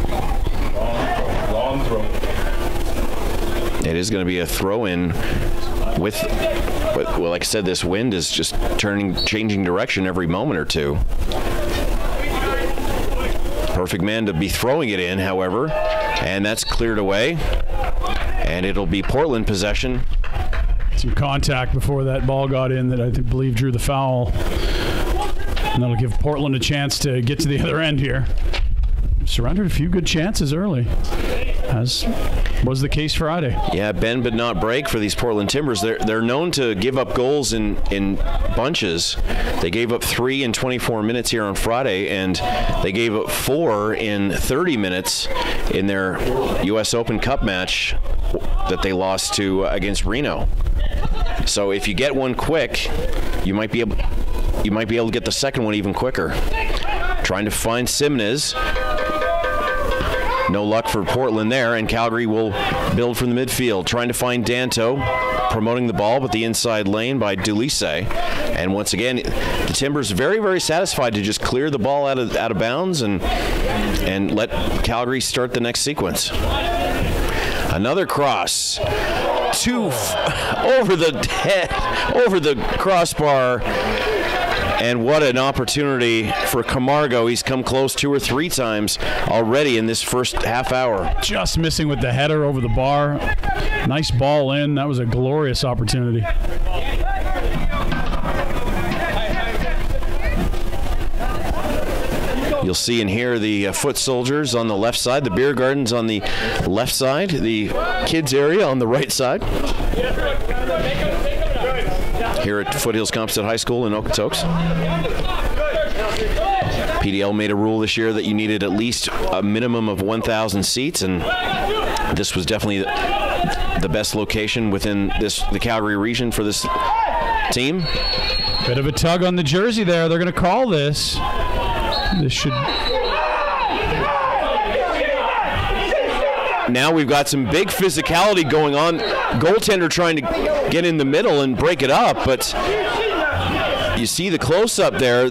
Long throw. It is going to be a throw-in with, well, like I said, this wind is just changing direction every moment or two. Perfect man to be throwing it in, however, and that's cleared away, and it'll be Portland possession. Some contact before that ball got in that I believe drew the foul, and that'll give Portland a chance to get to the other end here. Surrendered a few good chances early, as was the case Friday. Yeah, bend but not break for these Portland Timbers. They're known to give up goals in bunches. They gave up 3 in 24 minutes here on Friday, and they gave up 4 in 30 minutes in their U.S. Open Cup match that they lost to against Reno. So if you get one quick, you might be able to get the second one even quicker. Trying to find Simnez. No luck for Portland there, and Calgary will build from the midfield. Trying to find Danto, promoting the ball, but the inside lane by Delise. And once again, the Timbers very, very satisfied to just clear the ball out of bounds and let Calgary start the next sequence. Another cross. Over the head, over the crossbar. And what an opportunity for Camargo. He's come close 2 or 3 times already in this first half hour. Just missing with the header over the bar. Nice ball in. That was a glorious opportunity. You'll see and hear the foot soldiers on the left side, the beer gardens on the left side, the kids area on the right side. Here at Foothills Composite High School in Okotoks. PDL made a rule this year that you needed at least a minimum of 1,000 seats, and this was definitely the best location within the Calgary region for this team. Bit of a tug on the jersey there. They're going to call this. This should... Now we've got some big physicality going on. Goaltender trying to get in the middle and break it up, but you see the close-up there.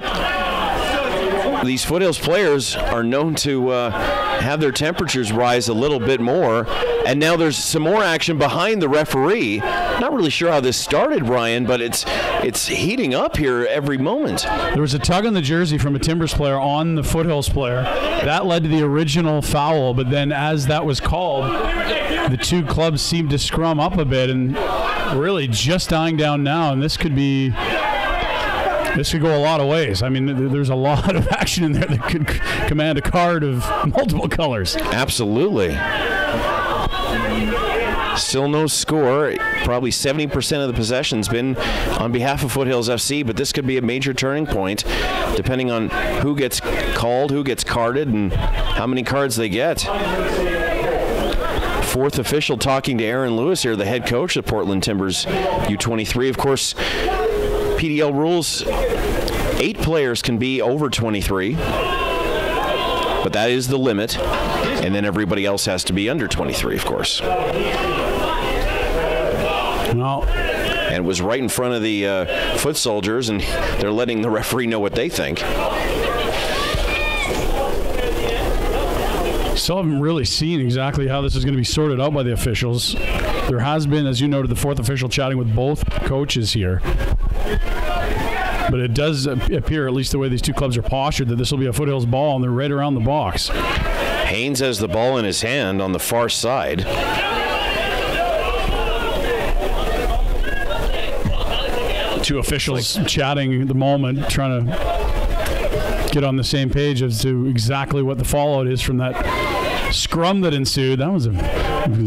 These Foothills players are known to have their temperatures rise a little bit more, and now there's some more action behind the referee. Not really sure how this started, Ryan, but it's heating up here every moment. There was a tug on the jersey from a Timbers player on the Foothills player. That led to the original foul, but then as that was called, the two clubs seemed to scrum up a bit and really just dying down now, and this could go a lot of ways. I mean, there's a lot of action in there that could command a card of multiple colors. Absolutely. Still no score. Probably 70% of the possession's been on behalf of Foothills FC, but this could be a major turning point depending on who gets called, who gets carded, and how many cards they get. Fourth official talking to Aaron Lewis here, the head coach of Portland Timbers U23. Of course, PDL rules, 8 players can be over 23, but that is the limit, and then everybody else has to be under 23, of course. No. And it was right in front of the foot soldiers, and they're letting the referee know what they think. Still haven't really seen exactly how this is going to be sorted out by the officials. There has been, as you noted, the fourth official chatting with both coaches here. But it does appear, at least the way these two clubs are postured, that this will be a Foothills ball, and they're right around the box. Haynes has the ball in his hand on the far side. Two officials chatting at the moment, trying to get on the same page as to exactly what the fallout is from that scrum that ensued. That was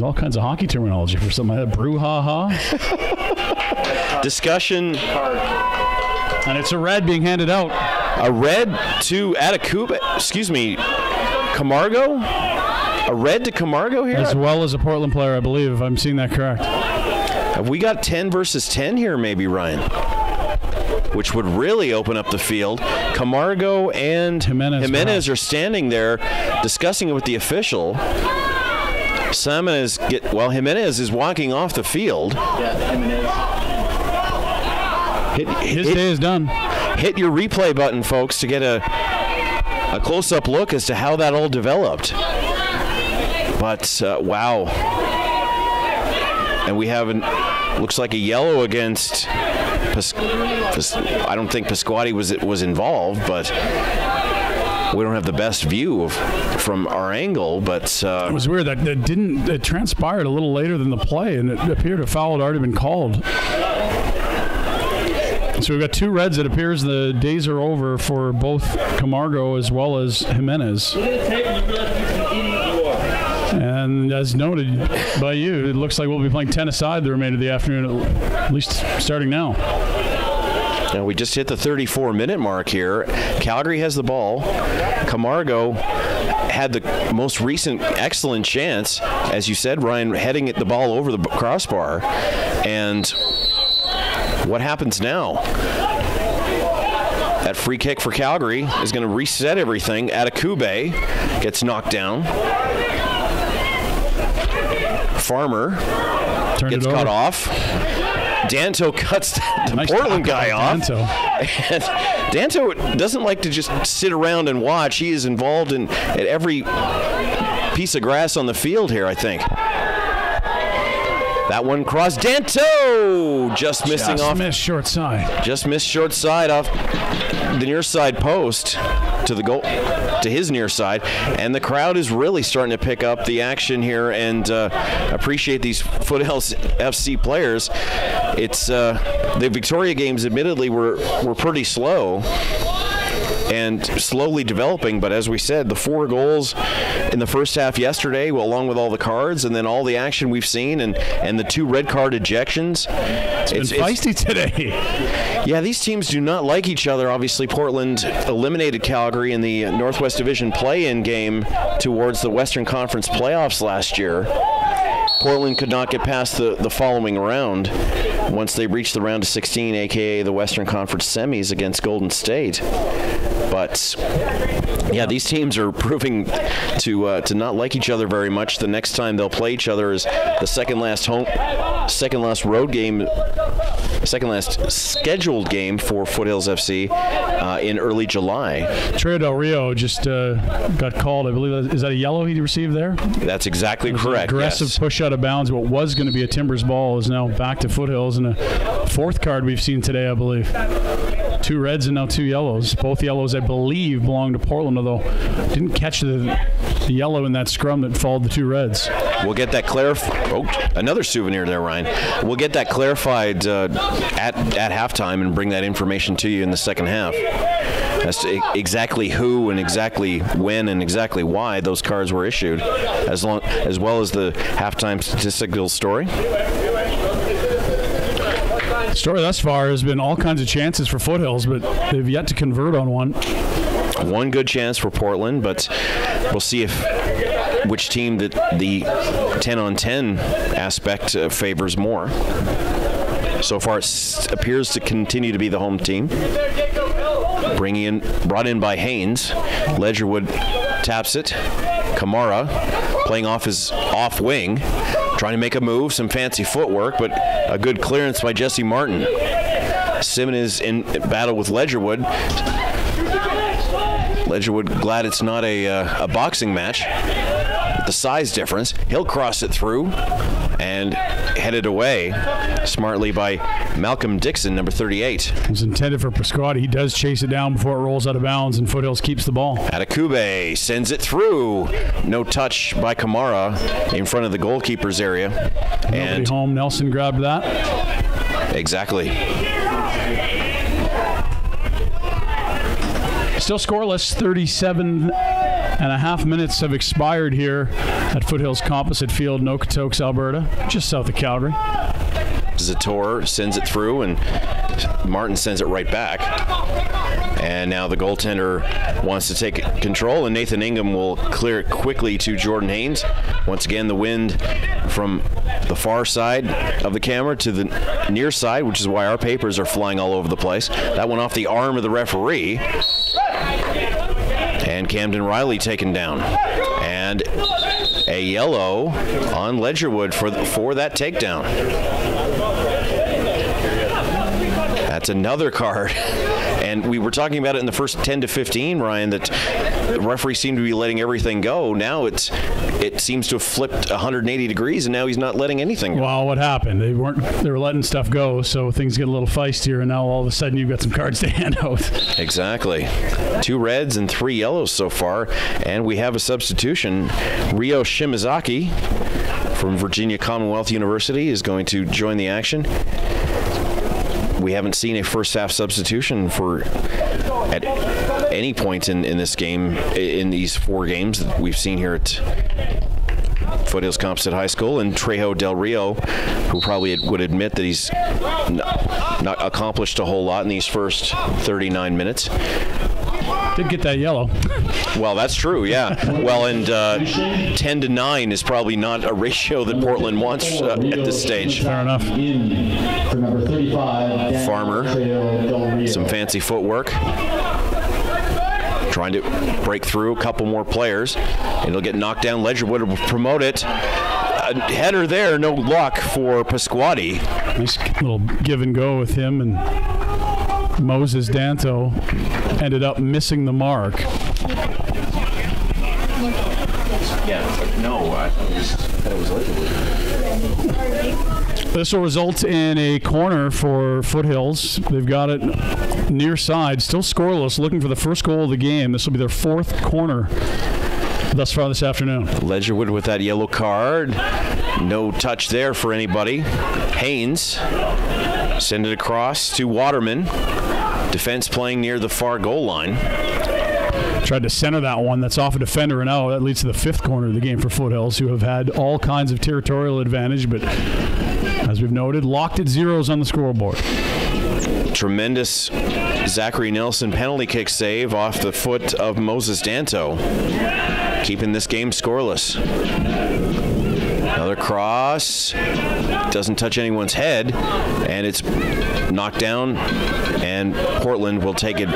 all kinds of hockey terminology for something like that. Brouhaha. Discussion. And it's a red being handed out. A red to Camargo? A red to Camargo here? As well as a Portland player, I believe, if I'm seeing that correct. Have we got 10 versus 10 here, maybe, Ryan? Which would really open up the field. Camargo and Jimenez are standing there discussing it with the official. Jimenez is walking off the field. His day is done. Hit your replay button, folks, to get a close-up look as to how that all developed. But, wow. And we have looks like a yellow against I don't think Pasquati was involved, but we don't have the best view from our angle. But it was weird that it transpired a little later than the play, and it appeared a foul had already been called. So we've got 2 reds. It appears the days are over for both Camargo as well as Jimenez. And as noted by you, it looks like we'll be playing 10 aside the remainder of the afternoon, at least starting now. Now we just hit the 34-minute mark here. Calgary has the ball. Camargo had the most recent excellent chance, as you said, Ryan, heading the ball over the crossbar. And what happens now? That free kick for Calgary is going to reset everything. Atakube gets knocked down. Farmer gets cut off. Danto cuts the Nice Portland guy off. Danto. And Danto doesn't like to just sit around and watch. He is involved in at every piece of grass on the field here, I think. That one crossed. Danto just missing off. Missed short side. Just missed short side off the near side post to the goal, to his near side, and the crowd is really starting to pick up the action here and appreciate these Foothills FC players. It's the Victoria games, admittedly, were pretty slow and slowly developing, but as we said, the 4 goals in the first half yesterday, along with all the cards and then all the action we've seen and the 2 red card ejections. It's feisty today. Yeah, these teams do not like each other. Obviously, Portland eliminated Calgary in the Northwest Division play-in game towards the Western Conference playoffs last year. Portland could not get past the following round once they reached the round of 16, a.k.a. the Western Conference semis against Golden State. But yeah, these teams are proving to not like each other very much. The next time they'll play each other is the second last scheduled game for Foothills FC in early July. Trejo Del Rio just got called. I believe is that a yellow he received there? That's exactly correct. Aggressive push out of bounds. What was going to be a Timbers ball is now back to Foothills, and a 4th card we've seen today, I believe. 2 reds and now 2 yellows. Both yellows, I believe, belong to Portland, although didn't catch the yellow in that scrum that followed the 2 reds. We'll get that clarified. Oh, another souvenir there, Ryan. We'll get that clarified at halftime and bring that information to you in the second half. That's exactly who and exactly when and exactly why those cards were issued, as well as the halftime statistical story. Story thus far has been all kinds of chances for Foothills, but they've yet to convert on one. One good chance for Portland, but we'll see which team that the 10-on-10 aspect favors more. So far, it appears to continue to be the home team. Brought in by Haynes. Ledgerwood taps it. Kamara playing off his off wing, trying to make a move, some fancy footwork, but a good clearance by Jesse Martin. Simon is in battle with Ledgerwood. Ledgerwood glad it's not a boxing match with the size difference. He'll cross it through and head it away smartly by Malcolm Dixon, number 38. It was intended for Prescotti. He does chase it down before it rolls out of bounds, and Foothills keeps the ball. Atakube sends it through. No touch by Kamara in front of the goalkeeper's area. Nobody home. Nelson grabbed that. Exactly. Still scoreless. 37.5 minutes have expired here at Foothills Composite Field, Okotoks, Alberta, just south of Calgary. Zator sends it through, and Martin sends it right back. And now the goaltender wants to take control, and Nathan Ingham will clear it quickly to Jordan Haynes. Once again, the wind from the far side of the camera to the near side, which is why our papers are flying all over the place. That went off the arm of the referee. And Camden Riley taken down. And a yellow on Ledgerwood for that takedown. That's another card. And we were talking about it in the first 10 to 15, Ryan, that the referee seemed to be letting everything go. Now it seems to have flipped 180 degrees, and now he's not letting anything go. Well, what happened? They were letting stuff go, so things get a little feistier, and now all of a sudden you've got some cards to hand out. Exactly. 2 reds and 3 yellows so far, and we have a substitution. Ryo Shimazaki from Virginia Commonwealth University is going to join the action. We haven't seen a first half substitution at any point in this game, in these 4 games that we've seen here at Foothills Composite High School. And Trejo Del Rio, who probably would admit that he's not accomplished a whole lot in these first 39 minutes. Did get that yellow. Well, that's true, yeah. Well, and 10 to 9 is probably not a ratio that Portland wants at this stage. Fair enough. Farmer, some fancy footwork. Trying to break through a couple more players. It'll get knocked down. Ledgerwood will promote it. a header there, no luck for Pasquati. Nice little give and go with him, and Moses Danto ended up missing the mark. This will result in a corner for Foothills. They've got it near side, still scoreless, looking for the first goal of the game. This will be their 4th corner thus far this afternoon. Ledgerwood with that yellow card. No touch there for anybody. Haynes send it across to Waterman. Defense playing near the far goal line. Tried to center that one. That's off a defender, and now that leads to the 5th corner of the game for Foothills, who have had all kinds of territorial advantage, but as we've noted, locked at zeros on the scoreboard. Tremendous Zachary Nelson penalty kick save off the foot of Moses Danto, keeping this game scoreless. Another cross, doesn't touch anyone's head, and it's knocked down, and Portland will take it.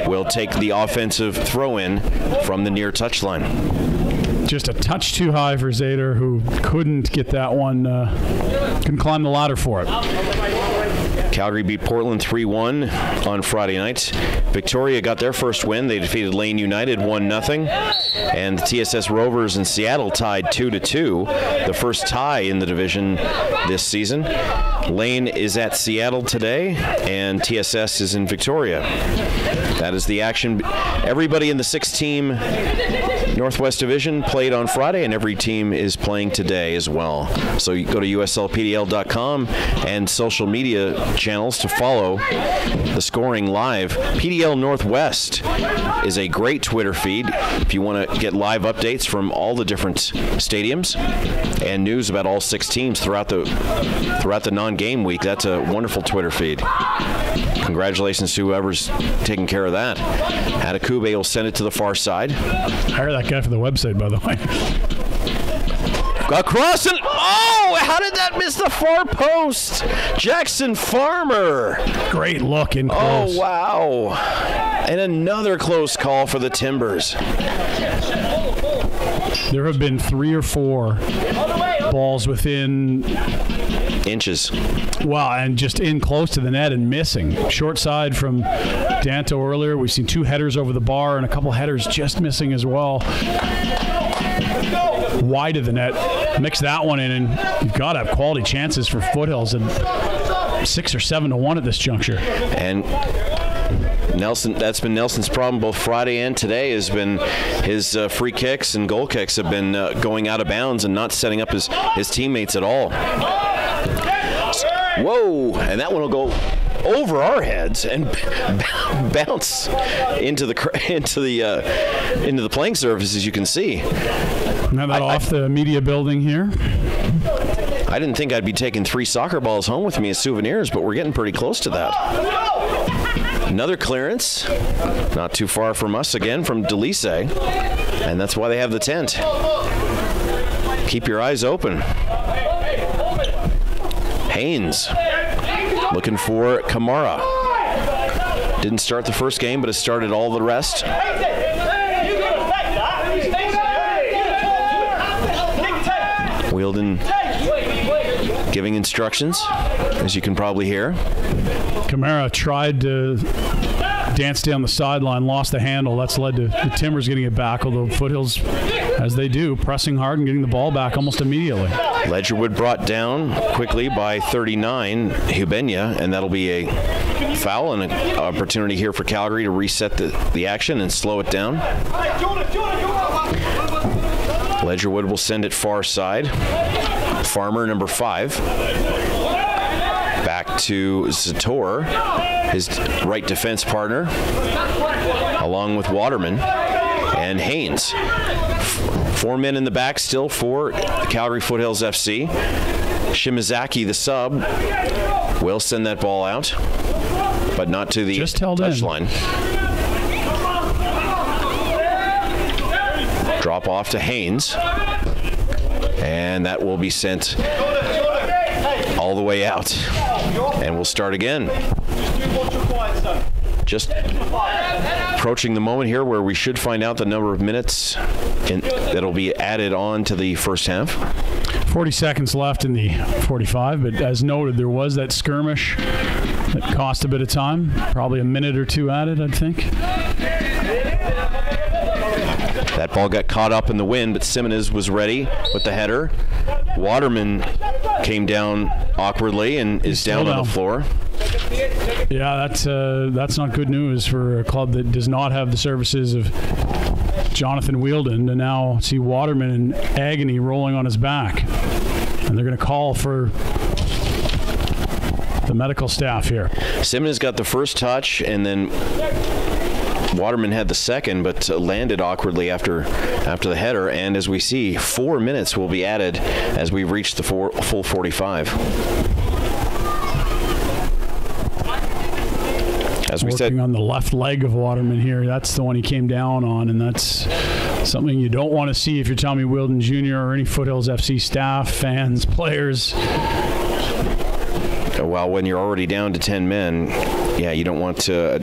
Will take the offensive throw-in from the near touchline. Just a touch too high for Zader, who couldn't get that one, couldn't climb the ladder for it. Calgary beat Portland 3-1 on Friday night. Victoria got their first win. They defeated Lane United 1-0. And the TSS Rovers in Seattle tied 2-2, the first tie in the division this season. Lane is at Seattle today, and TSS is in Victoria. That is the action. Everybody in the 6-team Northwest Division played on Friday, and every team is playing today as well. So you go to USLPDL.com and social media channels to follow the scoring live. PDL Northwest is a great Twitter feed if you want to get live updates from all the different stadiums and news about all 6 teams throughout the non-game week. That's a wonderful Twitter feed. Congratulations to whoever's taking care of that. Adekube will send it to the far side. Hire that guy for the website, by the way. Across and oh, how did that miss the far post? Jackson Farmer. Great look in close. Oh, wow. And another close call for the Timbers. There have been 3 or 4 balls within inches. Wow, and just in close to the net and missing. Short side from Danto earlier. We've seen 2 headers over the bar and a couple headers just missing as well. Wide of the net. Mix that one in, and you've got to have quality chances for Foothills at 6 or 7-1 at this juncture. And Nelson, that's been Nelson's problem both Friday and today, has been his free kicks and goal kicks have been going out of bounds and not setting up his teammates at all. Whoa, and that one will go over our heads and bounce into the playing surface, as you can see. Now that off the media building here. I didn't think I'd be taking 3 soccer balls home with me as souvenirs, but we're getting pretty close to that. Another clearance, not too far from us again, from Delise, and that's why they have the tent. Keep your eyes open. Haynes looking for Kamara. Didn't start the first game, but has started all the rest. Wielden giving instructions, as you can probably hear. Kamara tried to dance down the sideline, lost the handle. That's led to the Timbers getting it back, although Foothills, as they do, pressing hard and getting the ball back almost immediately. Ledgerwood brought down quickly by 39, Hubenya, and that'll be a foul and an opportunity here for Calgary to reset the action and slow it down. Ledgerwood will send it far side. Farmer, number 5. Back to Zator, his right defense partner, along with Waterman and Haynes. 4 men in the back still for Calgary Foothills FC. Shimazaki, the sub, will send that ball out, but not to the touchline. Drop off to Haynes, and that will be sent all the way out. And we'll start again. Just approaching the moment here where we should find out the number of minutes that'll be added on to the first half. 40 seconds left in the 45, but as noted, there was that skirmish that cost a bit of time, probably a minute or two added, I'd think. That ball got caught up in the wind, but Simmons was ready with the header. Waterman came down awkwardly and is down on the floor. Yeah, that's not good news for a club that does not have the services of Jonathan Wheeldon, and now see Waterman in agony rolling on his back. And they're going to call for the medical staff here. Simmons got the first touch, and then Waterman had the second, but landed awkwardly after the header. And as we see, 4 minutes will be added as we reach the full 45. As we working on the left leg of Waterman here. That's the one he came down on, and that's something you don't want to see if you're Tommy Wheeldon Jr. or any Foothills FC staff, fans, players. Well, when you're already down to 10 men, yeah, you don't want a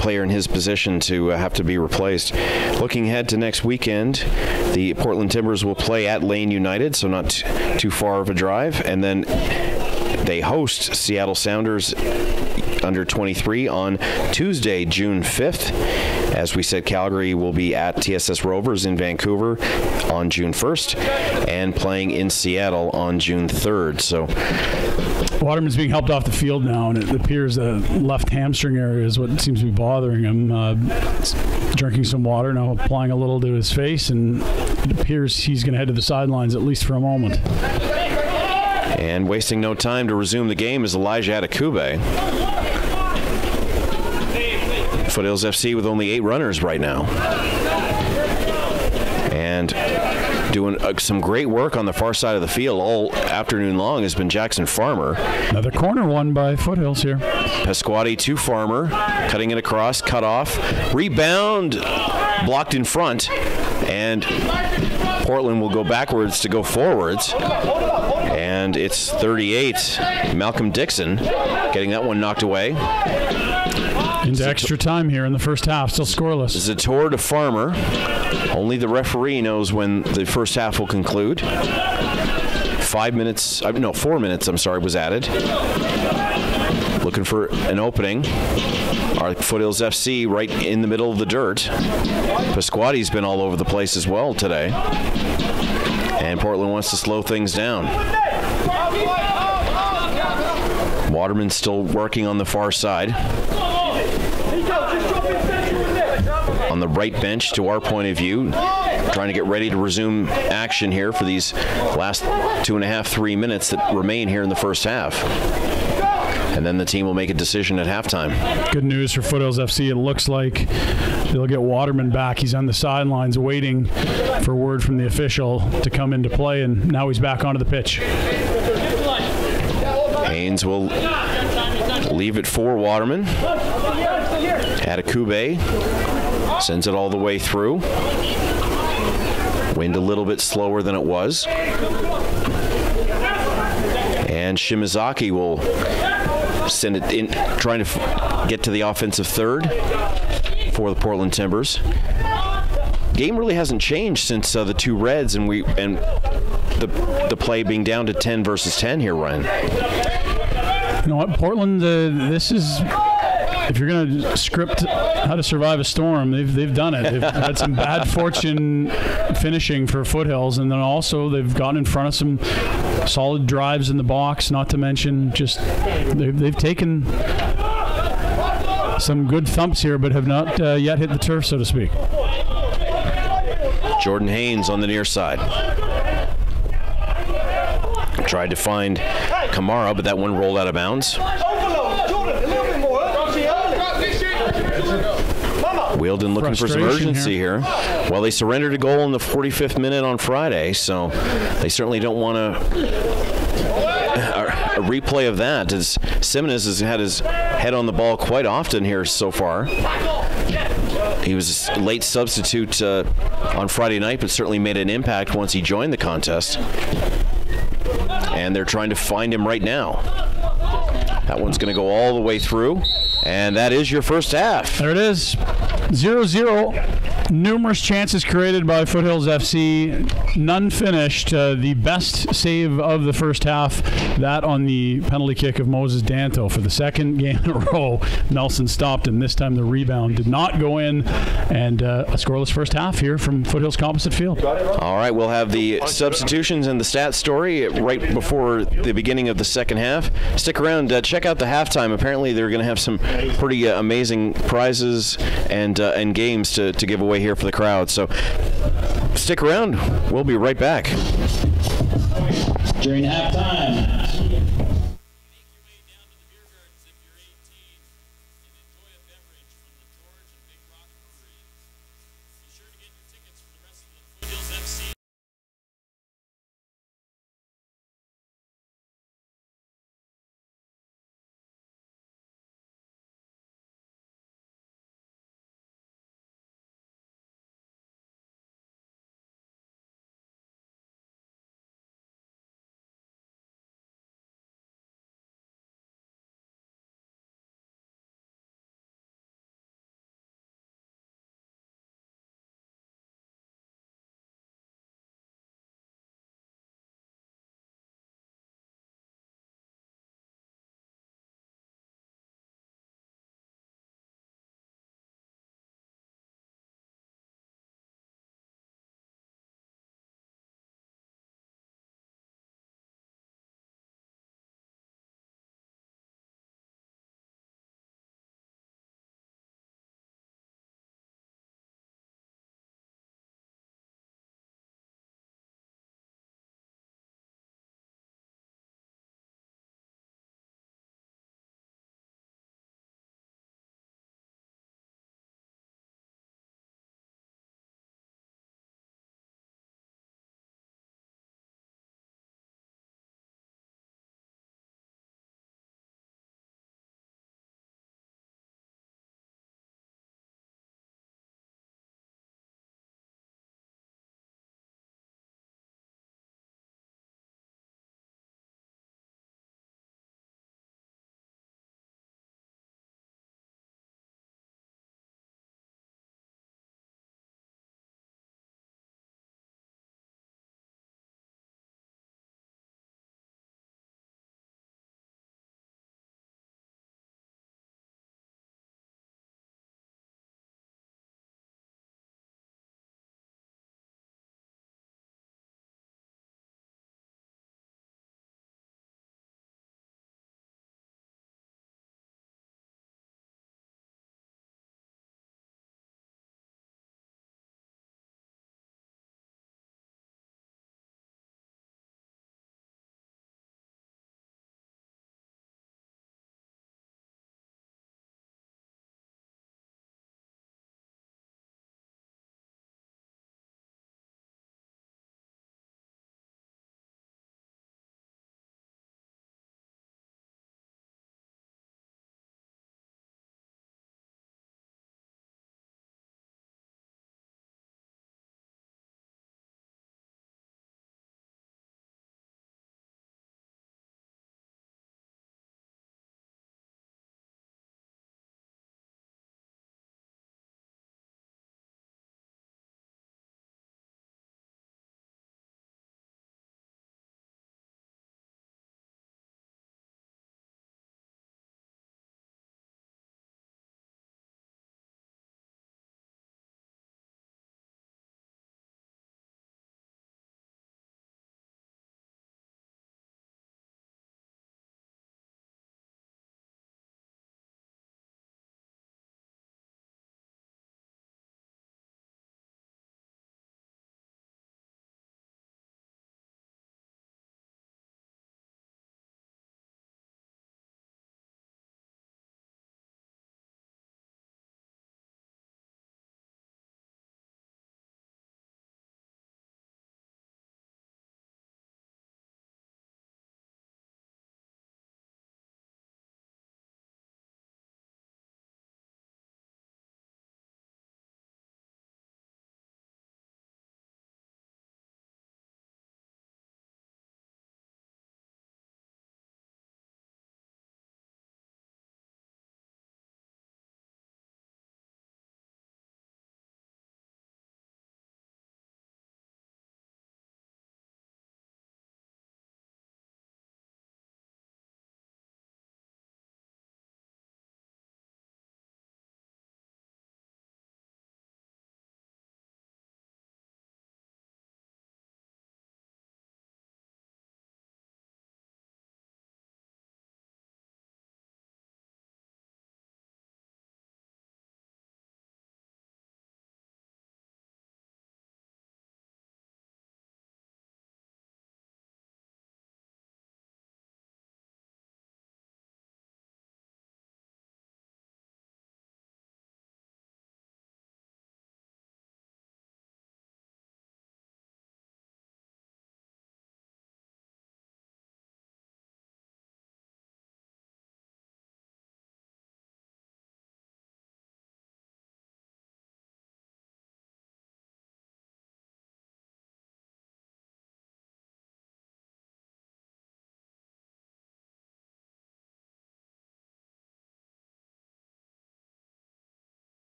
player in his position to have to be replaced. Looking ahead to next weekend, the Portland Timbers will play at Lane United, so not too far of a drive, and then they host Seattle Sounders under 23 on Tuesday, June 5th. As we said, Calgary will be at TSS Rovers in Vancouver on June 1st and playing in Seattle on June 3rd. So Waterman's being helped off the field now, and it appears the left hamstring area is what seems to be bothering him. Drinking some water, now applying a little to his face, and it appears he's going to head to the sidelines at least for a moment. And wasting no time to resume the game is Elijah Adekube. Foothills FC with only 8 runners right now. And doing some great work on the far side of the field all afternoon long has been Jackson Farmer. Another corner won by Foothills here. Pasquati to Farmer, cutting it across, cut off, rebound, blocked in front, and Portland will go backwards to go forwards. And it's 38, Malcolm Dixon getting that one knocked away. Into extra time here in the first half, still scoreless. Zator to Farmer. Only the referee knows when the first half will conclude. 4 minutes, was added. Looking for an opening. Our Foothills FC right in the middle of the dirt. Pasquati's been all over the place as well today. And Portland wants to slow things down. Waterman still working on the far side. On the right bench, to our point of view, trying to get ready to resume action here for these last 2.5, 3 minutes that remain here in the first half. And then the team will make a decision at halftime. Good news for Foothills FC. It looks like they'll get Waterman back. He's on the sidelines waiting for word from the official to come into play, and now he's back onto the pitch. Haynes will leave it for Waterman. Adekube sends it all the way through. Wind a little bit slower than it was. And Shimazaki will send it in, trying to get to the offensive third for the Portland Timbers. Game really hasn't changed since the two Reds and the play being down to 10 versus 10 here, Ryan. You know what, Portland, this is... If you're going to script how to survive a storm, they've done it. They've had some bad fortune finishing for Foothills, and then also they've gotten in front of some solid drives in the box, not to mention just they've taken some good thumps here, but have not yet hit the turf, so to speak. Jordan Haynes on the near side. Tried to find Kamara, but that one rolled out of bounds. Wheeldon looking for some urgency here. Well, they surrendered a goal in the 45th minute on Friday, so they certainly don't want a replay of that, as Simmons has had his head on the ball quite often here so far. He was a late substitute on Friday night, but certainly made an impact once he joined the contest. And they're trying to find him right now. That one's going to go all the way through, and that is your first half. There it is. 0-0. Numerous chances created by Foothills FC, none finished. The best save of the first half, that on the penalty kick of Moses Danto. For the second game in a row, Nelson stopped him. This time the rebound did not go in, and a scoreless first half here from Foothills Composite Field. All right, we'll have the substitutions and the stats story right before the beginning of the second half. Stick around, check out the halftime. Apparently they're going to have some pretty amazing prizes and games to give away here for the crowd. So stick around. We'll be right back. During halftime.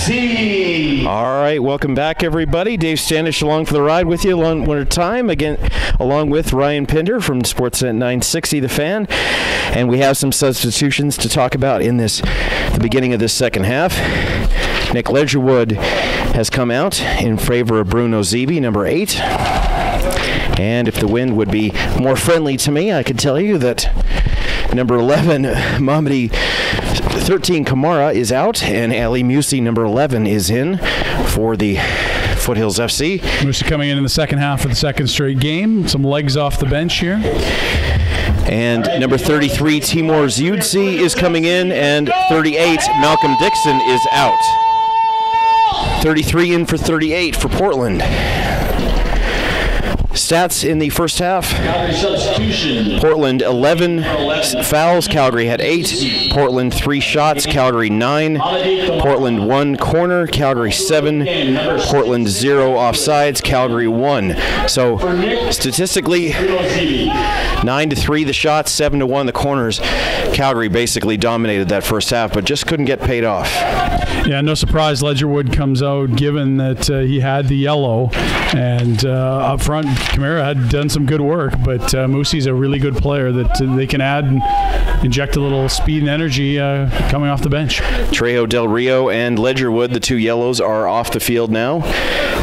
FC. All right, welcome back, everybody. Dave Standish along for the ride with you one more time, again, along with Ryan Pinder from Sportsnet 960, The Fan. And we have some substitutions to talk about in the beginning of this second half. Nick Ledgerwood has come out in favor of Bruno Zeeby, number 8. And if the wind would be more friendly to me, I could tell you that number 11, Mamadi 13 Kamara is out, and Ali Musi, number 11, is in for the Foothills FC. Musi coming in the second half of the second straight game. Some legs off the bench here. And number 33, Timur Ziudsi, is coming in, and 38, Malcolm Dixon, is out. 33 in for 38 for Portland. Stats in the first half. Portland 11 fouls, Calgary had 8. Portland 3 shots, Calgary 9. Portland 1 corner, Calgary 7. Portland 0 offsides, Calgary 1. So statistically, 9-3 the shots, 7-1 the corners. Calgary basically dominated that first half, but just couldn't get paid off. Yeah, no surprise Ledgerwood comes out, given that he had the yellow, and up front Kamara had done some good work, but Musi's a really good player that they can add and inject a little speed and energy coming off the bench. Trejo Del Rio and Ledgerwood, the 2 yellows, are off the field now,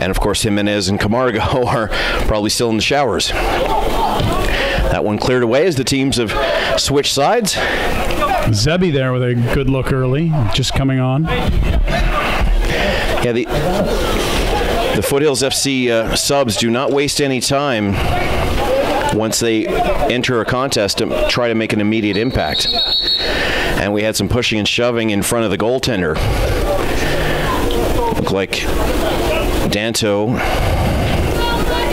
and of course Jimenez and Camargo are probably still in the showers. That one cleared away as the teams have switched sides. Zeeby there with a good look early, just coming on. Yeah, the Foothills FC subs do not waste any time once they enter a contest to try to make an immediate impact. And we had some pushing and shoving in front of the goaltender. Looked like Danto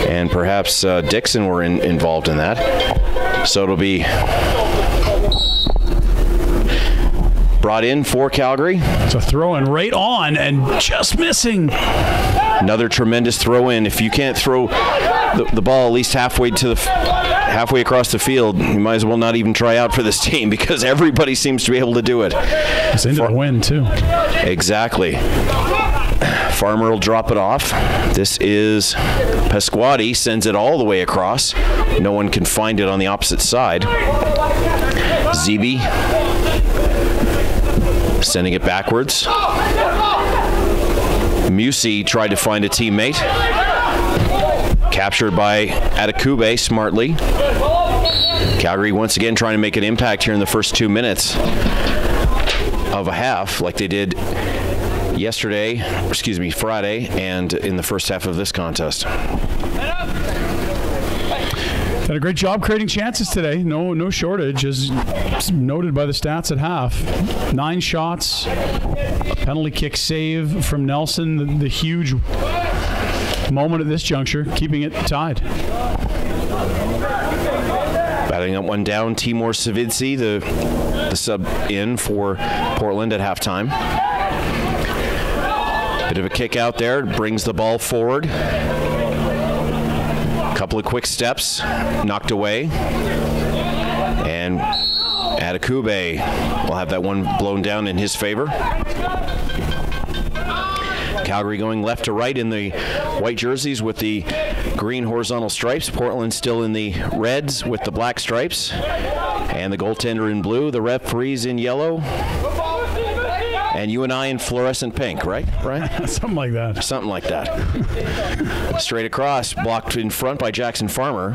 and perhaps Dixon were involved in that. So it'll be brought in for Calgary. So throw in right on and just missing. Another tremendous throw in. If you can't throw the ball at least halfway across the field, you might as well not even try out for this team, because everybody seems to be able to do it. It's into the wind too. Exactly. Farmer will drop it off. This is Pasquati, sends it all the way across. No one can find it on the opposite side. Zeeby sending it backwards. Musi tried to find a teammate. Captured by Adekube smartly. Calgary once again trying to make an impact here in the first 2 minutes of a half, like they did Friday, and in the first half of this contest. Did a great job creating chances today. No shortage, as noted by the stats at half. 9 shots, penalty kick save from Nelson, the huge moment at this juncture, keeping it tied. Batting up one down, Timur Ziudsi, the sub in for Portland at halftime. Bit of a kick out there, brings the ball forward. Couple of quick steps, knocked away, and Adekube will have that one blown down in his favor. Calgary going left to right in the white jerseys with the green horizontal stripes. Portland still in the reds with the black stripes, and the goaltender in blue, the referees in yellow, and you and I in fluorescent pink, right, Brian? Something like that. Something like that. Straight across, blocked in front by Jackson Farmer,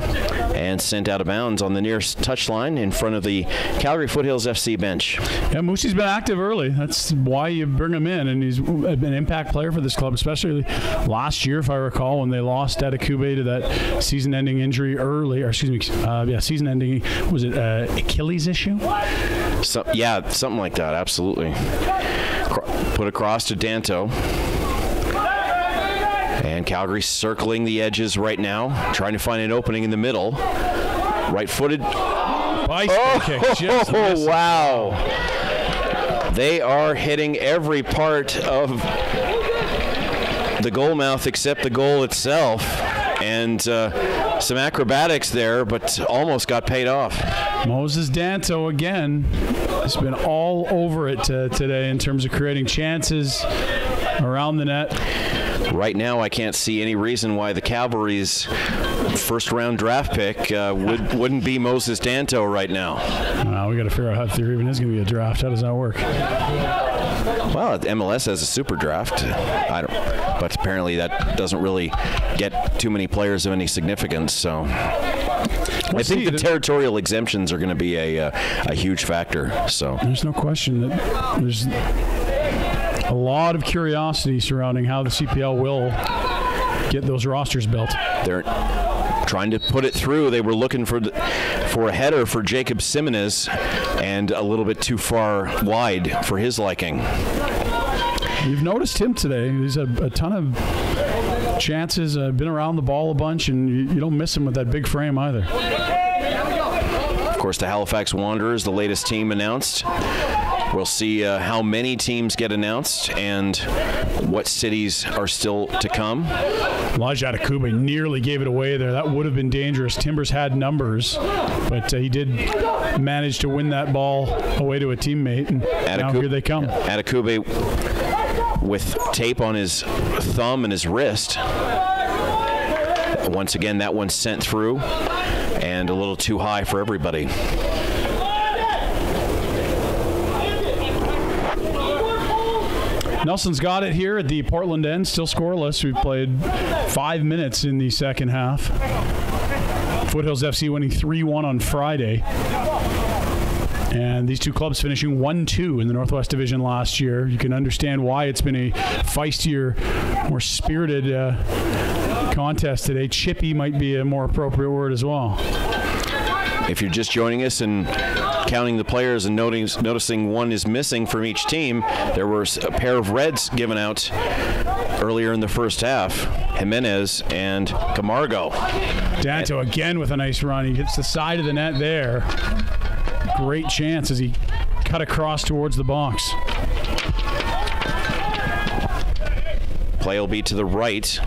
and sent out of bounds on the nearest touchline in front of the Calgary Foothills FC bench. Yeah, Musi's been active early. That's why you bring him in, and he's an impact player for this club, especially last year, if I recall, when they lost Adekube to that season-ending injury early, or season-ending, was it Achilles issue? Yeah, something like that, absolutely. Put across to Danto. And Calgary circling the edges right now, trying to find an opening in the middle. Right-footed. Oh, wow. They are hitting every part of the goal mouth except the goal itself. And some acrobatics there, but almost got paid off. Moses Danto again has been all over it today in terms of creating chances. around the net. Right now, I can't see any reason why the Cavalry's first-round draft pick wouldn't be Moses Danto right now. We got to figure out if there even is going to be a draft. How does that work? Well, MLS has a super draft. But apparently that doesn't really get too many players of any significance. So I think the territorial exemptions are going to be a huge factor. So there's no question that there's a lot of curiosity surrounding how the CPL will get those rosters built. They're trying to put it through. They were looking for a header for Jacob Simonis, and a little bit too far wide for his liking. You've noticed him today. He's had a ton of chances, been around the ball a bunch, and you don't miss him with that big frame either. Of course, the Halifax Wanderers, the latest team announced. We'll see how many teams get announced and what cities are still to come. Elijah Adekube nearly gave it away there. That would have been dangerous. Timbers had numbers, but he did manage to win that ball away to a teammate, and now here they come. Adekube with tape on his thumb and his wrist. Once again, that one sent through and a little too high for everybody. Nelson's got it here at the Portland end, still scoreless. We've played 5 minutes in the second half. Foothills FC winning 3-1 on Friday. And these two clubs finishing 1-2 in the Northwest Division last year. You can understand why it's been a feistier, more spirited contest today. Chippy might be a more appropriate word as well. If you're just joining us and counting the players and noticing one is missing from each team, there were a pair of reds given out earlier in the first half. Jimenez and Camargo. Danto again with a nice run. He hits the side of the net there. Great chance as he cut across towards the box. Play will be to the right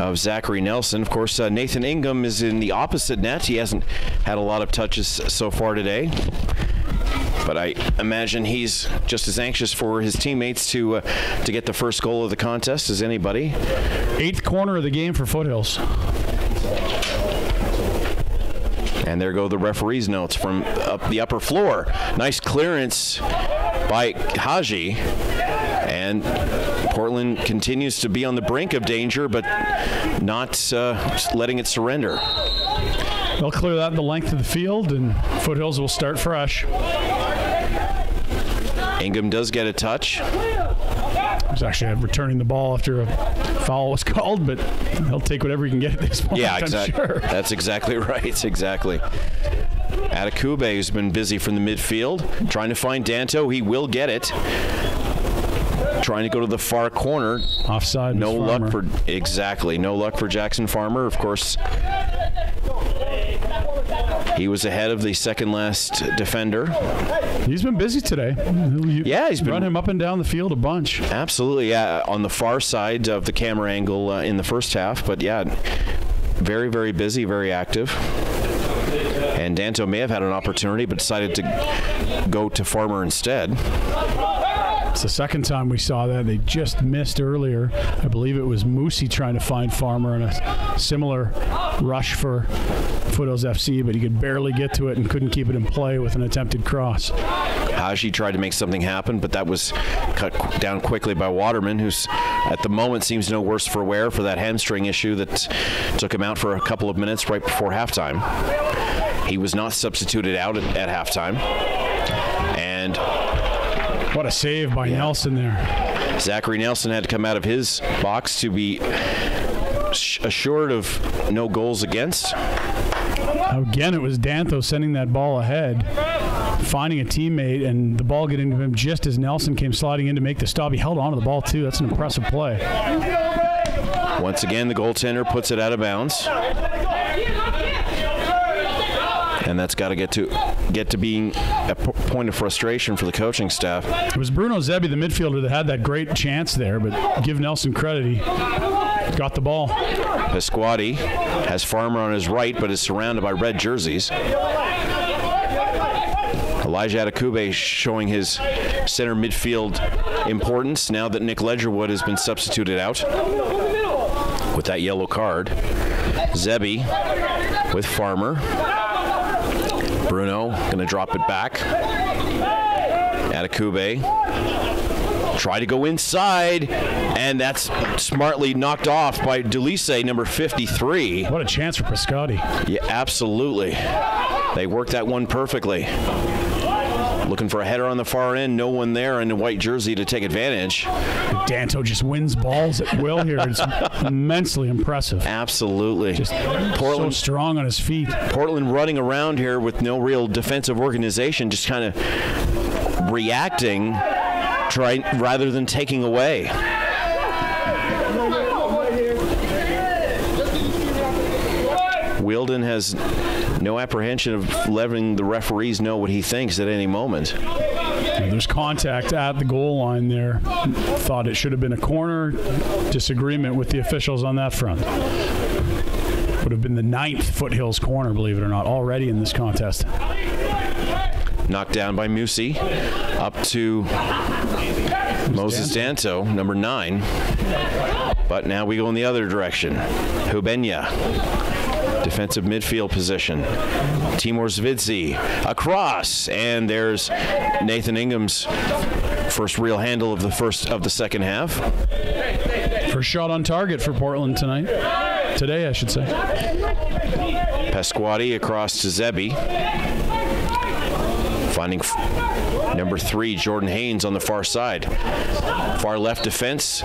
of Zachary Nelson. Of course, Nathan Ingham is in the opposite net. He hasn't had a lot of touches so far today, but I imagine he's just as anxious for his teammates to get the first goal of the contest as anybody. 8th corner of the game for Foothills. And there go the referee's notes from up the upper floor. Nice clearance by Haji. And Portland continues to be on the brink of danger, but not letting it surrender. They'll clear that the length of the field, and Foothills will start fresh. Ingham does get a touch. He's actually returning the ball after a foul was called, but he'll take whatever he can get at this point. Yeah, exactly. I'm sure. That's exactly right. Exactly. Adekube has been busy from the midfield, trying to find Danto. He will get it. Trying to go to the far corner. Offside. No luck for no luck for Jackson Farmer. Of course, he was ahead of the second last defender. He's been busy today. Yeah, he's been run him up and down the field a bunch. Absolutely, yeah, on the far side of the camera angle in the first half. But yeah, very, very busy, very active. And Danto may have had an opportunity, but decided to go to Farmer instead. It's the second time we saw that. They just missed earlier. I believe it was Moosey trying to find Farmer in a similar rush for Foothills FC, but he could barely get to it and couldn't keep it in play with an attempted cross. Haji tried to make something happen, but that was cut down quickly by Waterman, who's at the moment seems no worse for wear for that hamstring issue that took him out for a couple of minutes right before halftime. He was not substituted out at halftime. And what a save by Nelson there. Zachary Nelson had to come out of his box to be assured of no goals against. Again, it was Danto sending that ball ahead, finding a teammate, and the ball getting to him just as Nelson came sliding in to make the stop. He held on to the ball, too. That's an impressive play. Once again, the goaltender puts it out of bounds. And that's got to get to being a point of frustration for the coaching staff. It was Bruno Zebi, the midfielder, that had that great chance there, but give Nelson credit. He got the ball. Pasquati has Farmer on his right, but is surrounded by red jerseys. A Elijah Adekube showing his center midfield importance now that Nick Ledgerwood has been substituted out with that yellow card. Zebi with Farmer. Bruno going to drop it back. Adekube try to go inside, and that's smartly knocked off by Dulise, number 53. What a chance for Pescotti. Yeah, absolutely. They worked that one perfectly. Looking for a header on the far end. No one there in the white jersey to take advantage. Danto just wins balls at will here. It's immensely impressive. Absolutely. Just Portland, so strong on his feet. Portland running around here with no real defensive organization, just kind of reacting rather than taking away. Wielden has no apprehension of letting the referees know what he thinks at any moment. There's contact at the goal line there. Thought it should have been a corner. Disagreement with the officials on that front. Would have been the 9th Foothills corner, believe it or not, already in this contest. Knocked down by Musi. Up to Moses Danto, number 9. But now we go in the other direction. Hubenya. Defensive midfield position. Timur Zvidzi across, and there's Nathan Ingham's first real handle of the second half. First shot on target for Portland tonight. Today, I should say. Pescotti across to Zebi. Finding number 3, Jordan Haynes, on the far side. Far left defense,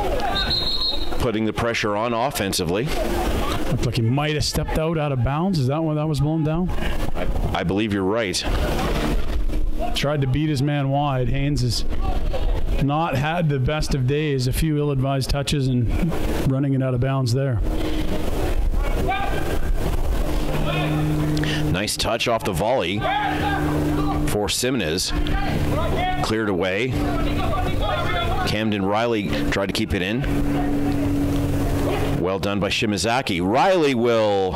putting the pressure on offensively. Looked like he might have stepped out of bounds. Is that when that was blown down? I believe you're right. Tried to beat his man wide. Haynes has not had the best of days. A few ill-advised touches and running it out of bounds there. Nice touch off the volley for Simenes. Cleared away. Camden Riley tried to keep it in. Well done by Shimazaki. Riley will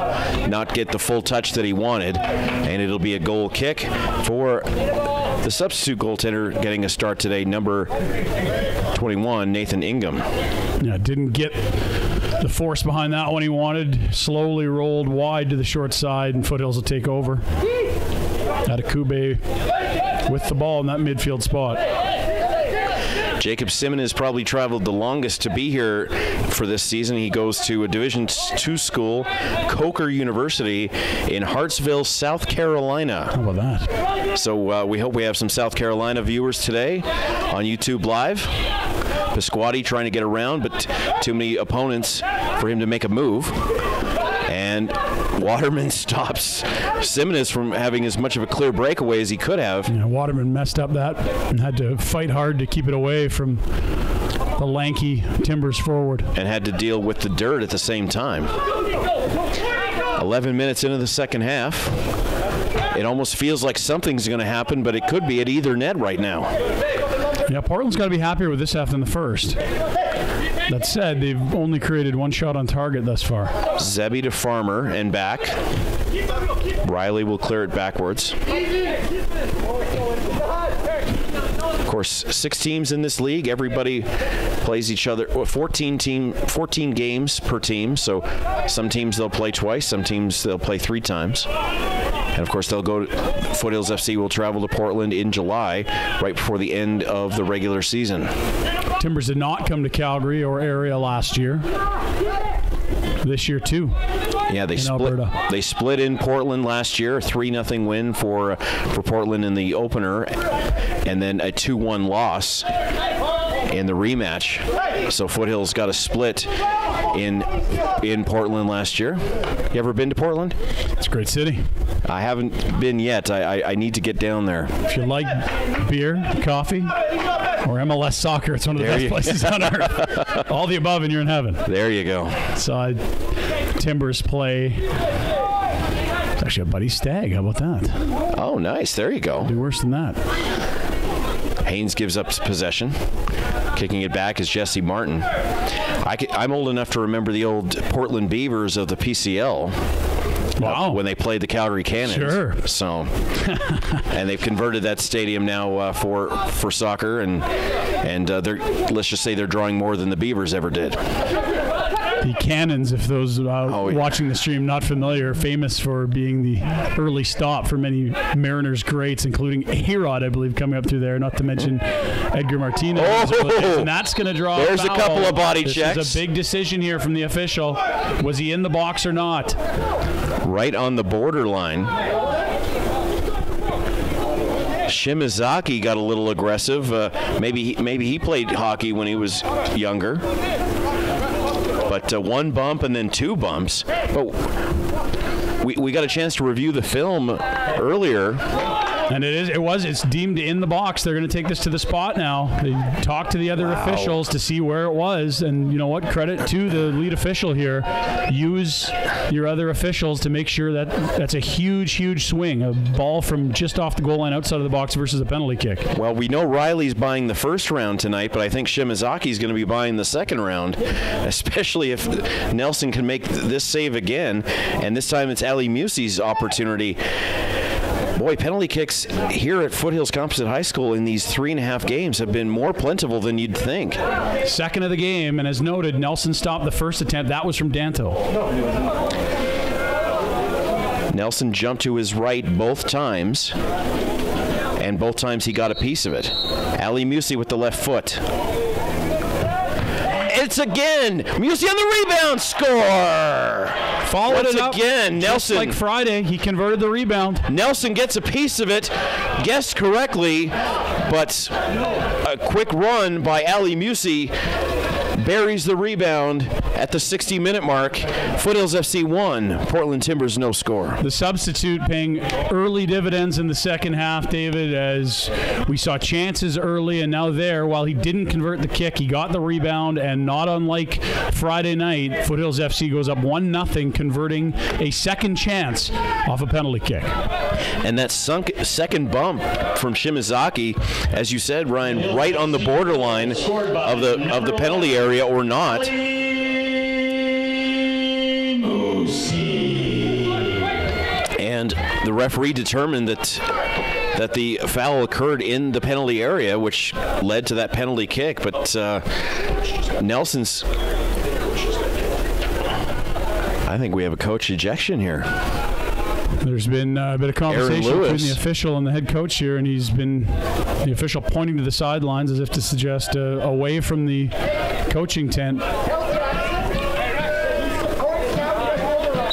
not get the full touch that he wanted, and it'll be a goal kick for the substitute goaltender getting a start today, number 21, Nathan Ingham. Yeah, didn't get the force behind that one he wanted. Slowly rolled wide to the short side, and Foothills will take over. Adekube with the ball in that midfield spot. Jacob Simenes probably traveled the longest to be here for this season. He goes to a Division II school, Coker University in Hartsville, South Carolina. How about that? So we hope we have some South Carolina viewers today on YouTube Live. Pescotti trying to get around, but too many opponents for him to make a move. And Waterman stops Simenes from having as much of a clear breakaway as he could have. Yeah, Waterman messed up that and had to fight hard to keep it away from the lanky Timbers forward. And had to deal with the dirt at the same time. 11 minutes into the second half. It almost feels like something's going to happen, but it could be at either net right now. Yeah, Portland's got to be happier with this half than the first. That said, they've only created one shot on target thus far. Zebi to Farmer and back. Riley will clear it backwards. Of course, 6 teams in this league. Everybody plays each other. 14 games per team. So some teams they'll play twice. Some teams they'll play 3 times. And of course, Foothills FC will travel to Portland in July, right before the end of the regular season. Timbers did not come to Calgary or area last year. This year too. Yeah, they split in Portland last year, a 3-0 win for Portland in the opener, and then a 2-1 loss in the rematch. So Foothills got a split in Portland last year. You ever been to Portland? It's a great city. I haven't been yet. I need to get down there. If you like beer, coffee, or MLS soccer, it's one of the best places on earth. All the above and you're in heaven. There you go. So Timbers play. It's actually a Buddy Stagg. How about that? Oh, nice. There you go. Do worse than that. Haynes gives up possession. Kicking it back is Jesse Martin. I'm old enough to remember the old Portland Beavers of the PCL. Wow. When they played the Calgary Cannons. Sure. So, and they've converted that stadium now for soccer, and let's just say they're drawing more than the Beavers ever did. The Cannons, if those watching the stream not familiar, famous for being the early stop for many Mariners greats, including A-Rod, I believe, coming up through there, not to mention Edgar Martinez. And that's going to draw There's a couple of body checks. This is a big decision here from the official. Was he in the box or not? Right on the borderline. Shimazaki got a little aggressive. Maybe he played hockey when he was younger. But one bump and then two bumps. But we got a chance to review the film earlier. And it's deemed in the box. They're going to take this to the spot now. They talked to the other officials to see where it was. And you know what? Credit to the lead official here. Use your other officials to make sure that that's a huge, huge swing. A ball from just off the goal line outside of the box versus a penalty kick. Well, we know Riley's buying the first round tonight, but I think Shimazaki's going to be buying the second round, especially if Nelson can make this save again. And this time it's Ali Musi's opportunity. Boy, penalty kicks here at Foothills Composite High School in these 3.5 games have been more plentiful than you'd think. Second of the game, and as noted, Nelson stopped the first attempt. That was from Danto. Nelson jumped to his right both times, and both times he got a piece of it. Ali Musi with the left foot. It's again! Musi on the rebound, score! Followed it up again. Nelson, just like Friday, he converted the rebound. Nelson gets a piece of it, guessed correctly, but a quick run by Ali Musi buries the rebound at the 60-minute mark. Foothills FC 1, Portland Timbers no score. The substitute paying early dividends in the second half, David, as we saw chances early, and now while he didn't convert the kick, he got the rebound, and not unlike Friday night, Foothills FC goes up 1-0, converting a second chance off a penalty kick. And that second bump from Shimazaki, as you said, Ryan, right on the borderline of the penalty area or not. And the referee determined that the foul occurred in the penalty area, which led to that penalty kick. But Nelson's... I think we have a coach ejection here. There's been a bit of conversation between the official and the head coach here, and the official pointing to the sidelines as if to suggest away from the coaching tent.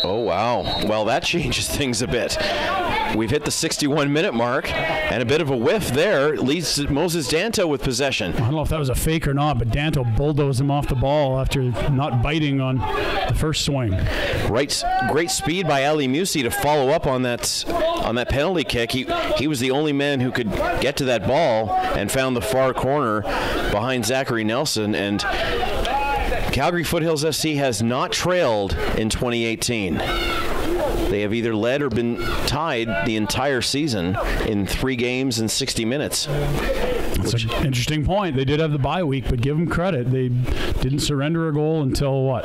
Oh, wow. Well, that changes things a bit. We've hit the 61-minute mark, and a bit of a whiff there leads to Moses Danto with possession. I don't know if that was a fake or not, but Danto bulldozed him off the ball after not biting on the first swing. Great speed by Ali Musi to follow up on that penalty kick. He was the only man who could get to that ball and found the far corner behind Zachary Nelson. And Calgary Foothills FC has not trailed in 2018. They have either led or been tied the entire season in 3 games and 60 minutes. That's an interesting point. They did have the bye week, but give them credit. They didn't surrender a goal until what?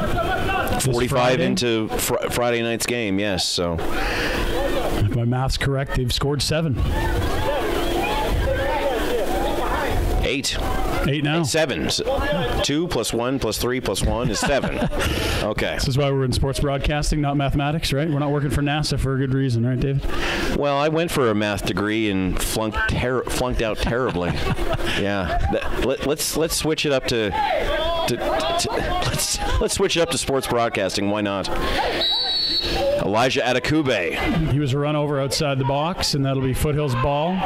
45 into Friday night's game, yes. So, if my math's correct, they've scored 7. 8. 8 now. 7. 2 plus 1 plus 3 plus 1 is 7. Okay. This is why we're in sports broadcasting, not mathematics, right? We're not working for NASA for a good reason, right, David? Well, I went for a math degree and flunked out terribly. Yeah. Let's switch it up to let's switch it up to sports broadcasting. Why not? Elijah Adekube. He was run over outside the box, and that'll be Foothills ball.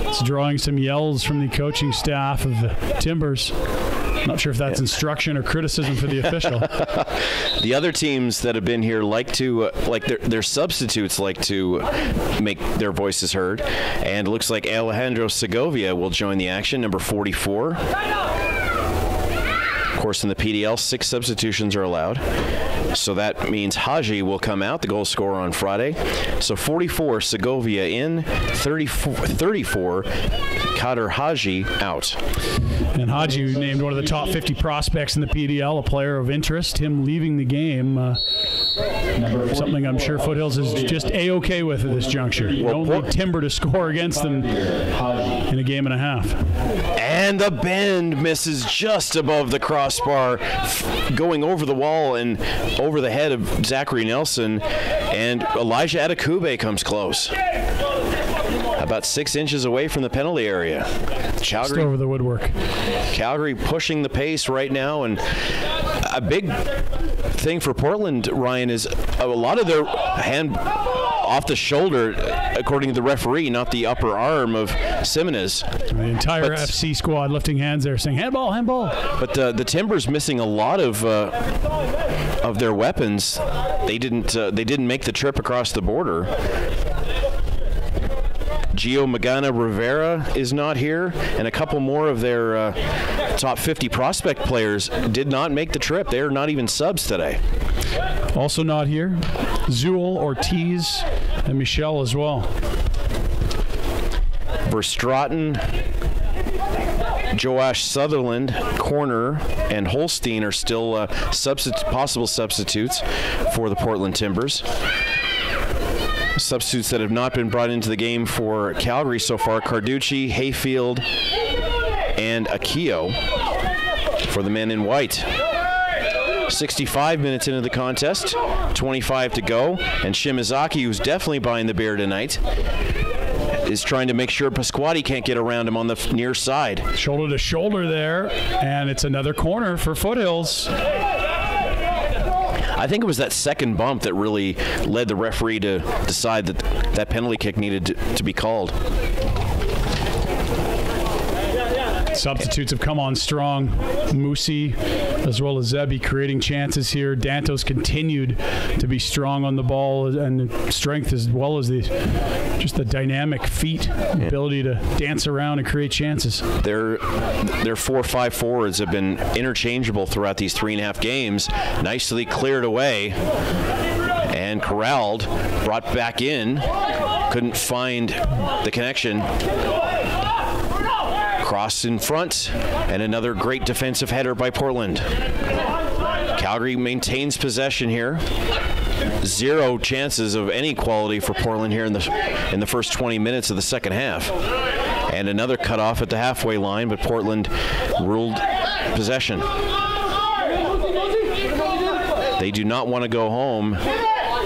It's drawing some yells from the coaching staff of the Timbers. Not sure if that's instruction or criticism for the official. The other teams that have been here like their substitutes like to make their voices heard, and it looks like Alejandro Segovia will join the action, number 44. Of course, in the PDL, 6 substitutions are allowed. So that means Haji will come out, the goal scorer on Friday. So 44, Segovia in, 34, Kader Haji out. And Haji named one of the top 50 prospects in the PDL, a player of interest. Him leaving the game, something I'm sure Foothills is just A-okay with at this juncture. You don't need Timber to score against them in a game and a half. And the bend misses just above the crossbar, going over the wall and over the head of Zachary Nelson, and Elijah Adekube comes close. About 6 inches away from the penalty area. Just over the woodwork. Calgary pushing the pace right now, and a big thing for Portland, Ryan, is a lot of their hand off the shoulder, according to the referee, not the upper arm of Simenes. The entire FC squad lifting hands there, saying handball, handball. But the Timbers missing a lot of their weapons. They didn't make the trip across the border. Gio Magana Rivera is not here, and a couple more of their top 50 prospect players did not make the trip. They're not even subs today. Also not here, Zuel, Ortiz, and Michel as well. Verstraeten, Joash Sutherland, Corner, and Holstein are still possible substitutes for the Portland Timbers. Substitutes that have not been brought into the game for Calgary so far: Carducci, Hayfield, and Akio for the men in white. 65 minutes into the contest, 25 to go, and Shimazaki, who's definitely buying the beer tonight, is trying to make sure Pasquati can't get around him on the near side. Shoulder to shoulder there, and it's another corner for Foothills. I think it was that second bump that really led the referee to decide that that penalty kick needed to be called. Substitutes have come on strong. Musi as well as Zebi creating chances here. Dantos continued to be strong on the ball and strength, as well as just the dynamic feet, ability to dance around and create chances. Their 4-5 forwards have been interchangeable throughout these 3.5 games. Nicely cleared away and corralled, brought back in. Couldn't find the connection. Cross in front, and another great defensive header by Portland. Calgary maintains possession here. 0 chances of any quality for Portland here in the first 20 minutes of the second half. And another cutoff at the halfway line, but Portland ruled possession. They do not want to go home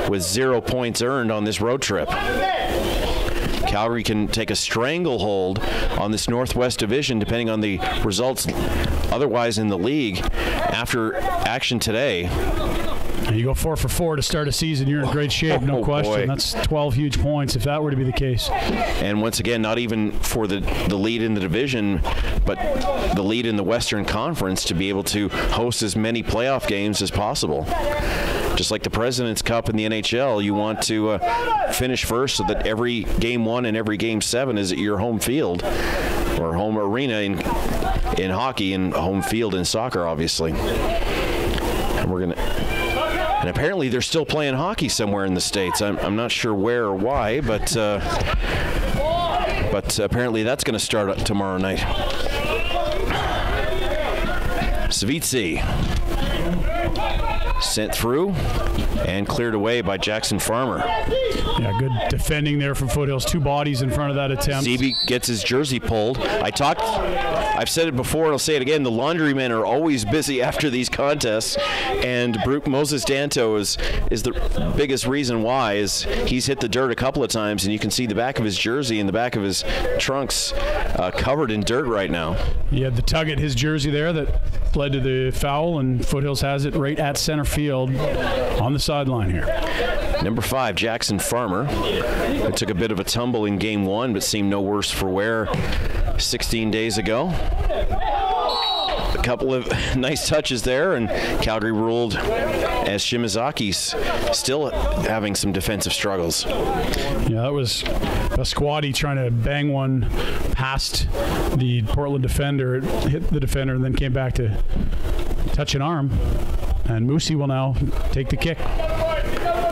with 0 points earned on this road trip. Calgary can take a stranglehold on this Northwest Division, depending on the results otherwise in the league after action today. You go 4 for 4 to start a season, you're in great shape, no question. Boy. That's 12 huge points if that were to be the case. And once again, not even for the lead in the division, but the lead in the Western Conference to be able to host as many playoff games as possible. Just like the President's Cup in the NHL, you want to finish first so that every game 1 and every game 7 is at your home field or home arena in hockey and home field in soccer, obviously. And apparently they're still playing hockey somewhere in the States. I'm not sure where or why, but apparently that's going to start up tomorrow night. Savitsi sent through and cleared away by Jackson Farmer. Yeah, good defending there from Foothills. 2 bodies in front of that attempt. Zeeby gets his jersey pulled. I've said it before and I'll say it again, the laundrymen are always busy after these contests, and Moses Danto is the biggest reason why. Is he's hit the dirt a couple of times, and you can see the back of his jersey and the back of his trunks covered in dirt right now. He had the tug at his jersey there that led to the foul, and Foothills has it right at center field on the sideline here. Number 5, Jackson Farmer, who took a bit of a tumble in game 1 but seemed no worse for wear 16 days ago. A couple of nice touches there, and Calgary ruled as Shimazaki's still having some defensive struggles. Yeah, that was Pasquati trying to bang one past the Portland defender. It hit the defender and then came back to touch an arm. And Moosey will now take the kick.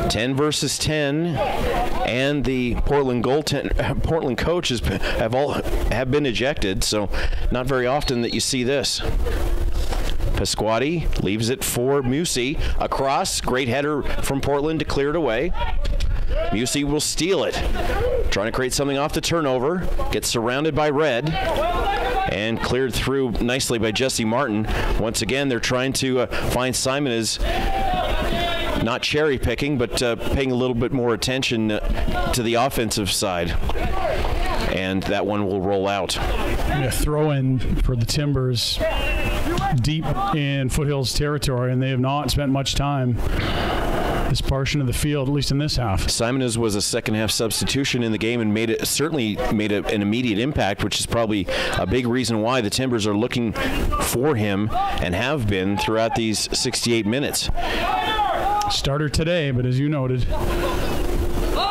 10 versus 10, and the Portland coaches have been ejected, so not very often that you see this. Pasquati leaves it for Moosey. Across, great header from Portland to clear it away. Moosey will steal it. Trying to create something off the turnover. Gets surrounded by red. And cleared through nicely by Jesse Martin. Once again, they're trying to find Simon as not cherry picking, but paying a little bit more attention to the offensive side. And that one will roll out. A throw in for the Timbers deep in Foothills territory, and they have not spent much time this portion of the field, at least in this half. Simonez was a second-half substitution in the game and certainly made an immediate impact, which is probably a big reason why the Timbers are looking for him and have been throughout these 68 minutes. Starter today, but as you noted,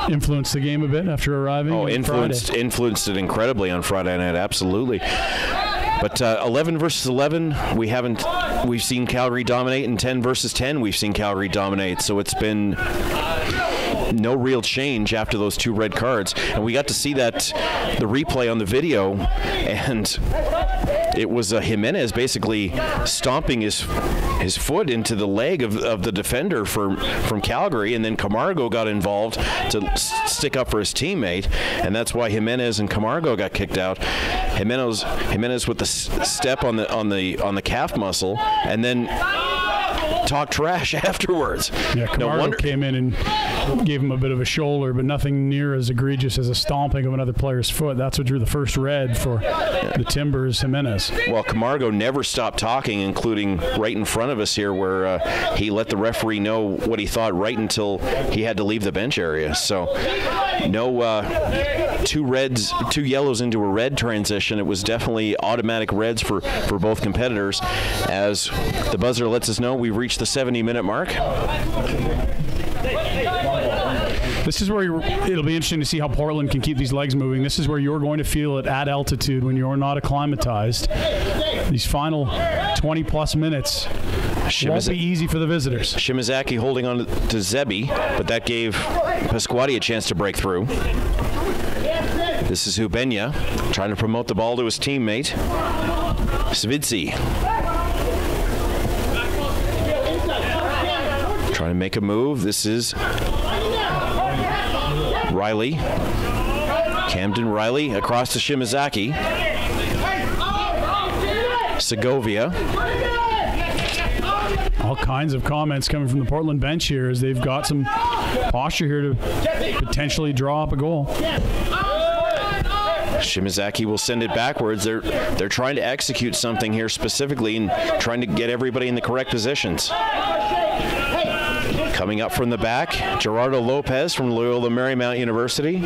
influenced the game a bit after arriving. Oh, influenced it incredibly on Friday night, absolutely. But 11 versus 11, we've seen Calgary dominate, and 10 versus 10, we've seen Calgary dominate. So it's been no real change after those 2 red cards. And we got to see the replay on the video, and it was Jimenez basically stomping his foot into the leg of the defender from Calgary, and then Camargo got involved to stick up for his teammate, and that's why Jimenez and Camargo got kicked out. Jimenez with the step on the calf muscle, and then talk trash afterwards. Yeah, Camargo came in and gave him a bit of a shoulder, but nothing near as egregious as a stomping of another player's foot. That's what drew the first red for the Timbers, Jimenez. Well, Camargo never stopped talking, including right in front of us here, where he let the referee know what he thought right until he had to leave the bench area. So no 2 yellows into a red transition. It was definitely automatic reds for both competitors. As the buzzer lets us know, we've reached the 70-minute mark. This is where it'll be interesting to see how Portland can keep these legs moving. This is where you're going to feel it at altitude when you're not acclimatized. These final 20-plus minutes won't be easy for the visitors. Shimazaki holding on to Zebi, but that gave Pasquati a chance to break through. This is Hubenya trying to promote the ball to his teammate. Svidzi trying to make a move. This is Riley. Camden Riley across to Shimazaki. Segovia. All kinds of comments coming from the Portland bench here as they've got some posture here to potentially draw up a goal. Shimazaki will send it backwards. They're trying to execute something here specifically and trying to get everybody in the correct positions. Coming up from the back, Gerardo Lopez from Loyola Marymount University.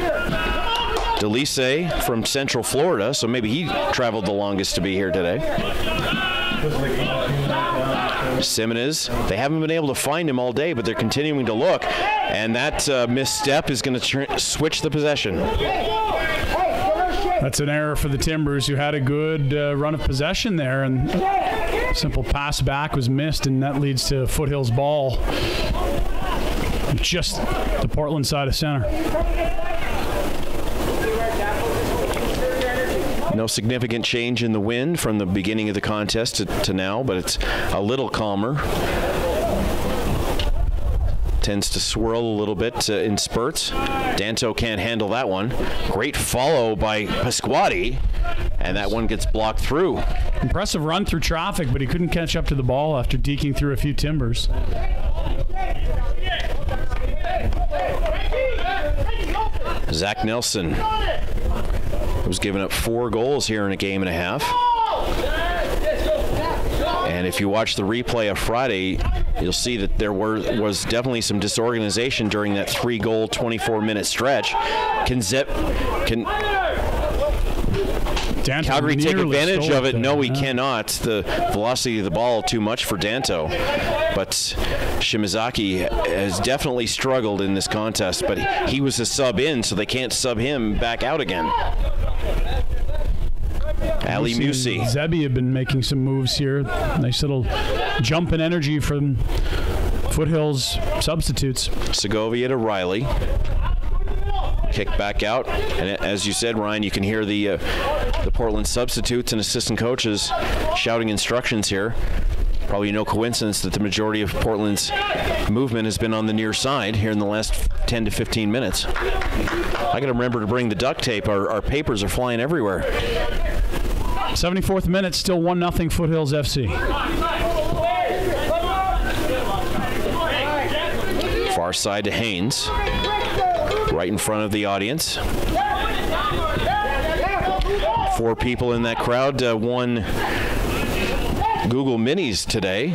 DeLise from Central Florida, so maybe he traveled the longest to be here today. Simonez, they haven't been able to find him all day, but they're continuing to look. And that misstep is going to switch the possession. That's an error for the Timbers, who had a good run of possession there, and simple pass back was missed, and that leads to Foothills ball. Just the Portland side of center. No significant change in the wind from the beginning of the contest to now, but it's a little calmer. Tends to swirl a little bit in spurts. Danto can't handle that one. Great follow by Pasquati, and that one gets blocked through. Impressive run through traffic, but he couldn't catch up to the ball after deking through a few Timbers. Zach Nelson was giving up 4 goals here in a game and a half. And if you watch the replay of Friday, you'll see that there was definitely some disorganization during that 3-goal, 24-minute stretch. Can Calgary take advantage of it? No, we cannot. The velocity of the ball too much for Danto. But Shimazaki has definitely struggled in this contest, but he was a sub in, so they can't sub him back out again. Ali Musi. Zebi have been making some moves here. Nice little jump in energy from Foothills substitutes. Segovia to Riley. Kick back out, and as you said, Ryan, you can hear the Portland substitutes and assistant coaches shouting instructions here. Probably no coincidence that the majority of Portland's movement has been on the near side here in the last 10 to 15 minutes. I got to remember to bring the duct tape. Our papers are flying everywhere. 74th minute, still 1-0 Foothills FC. Far side to Haynes. Right in front of the audience. 4 people in that crowd won Google Minis today.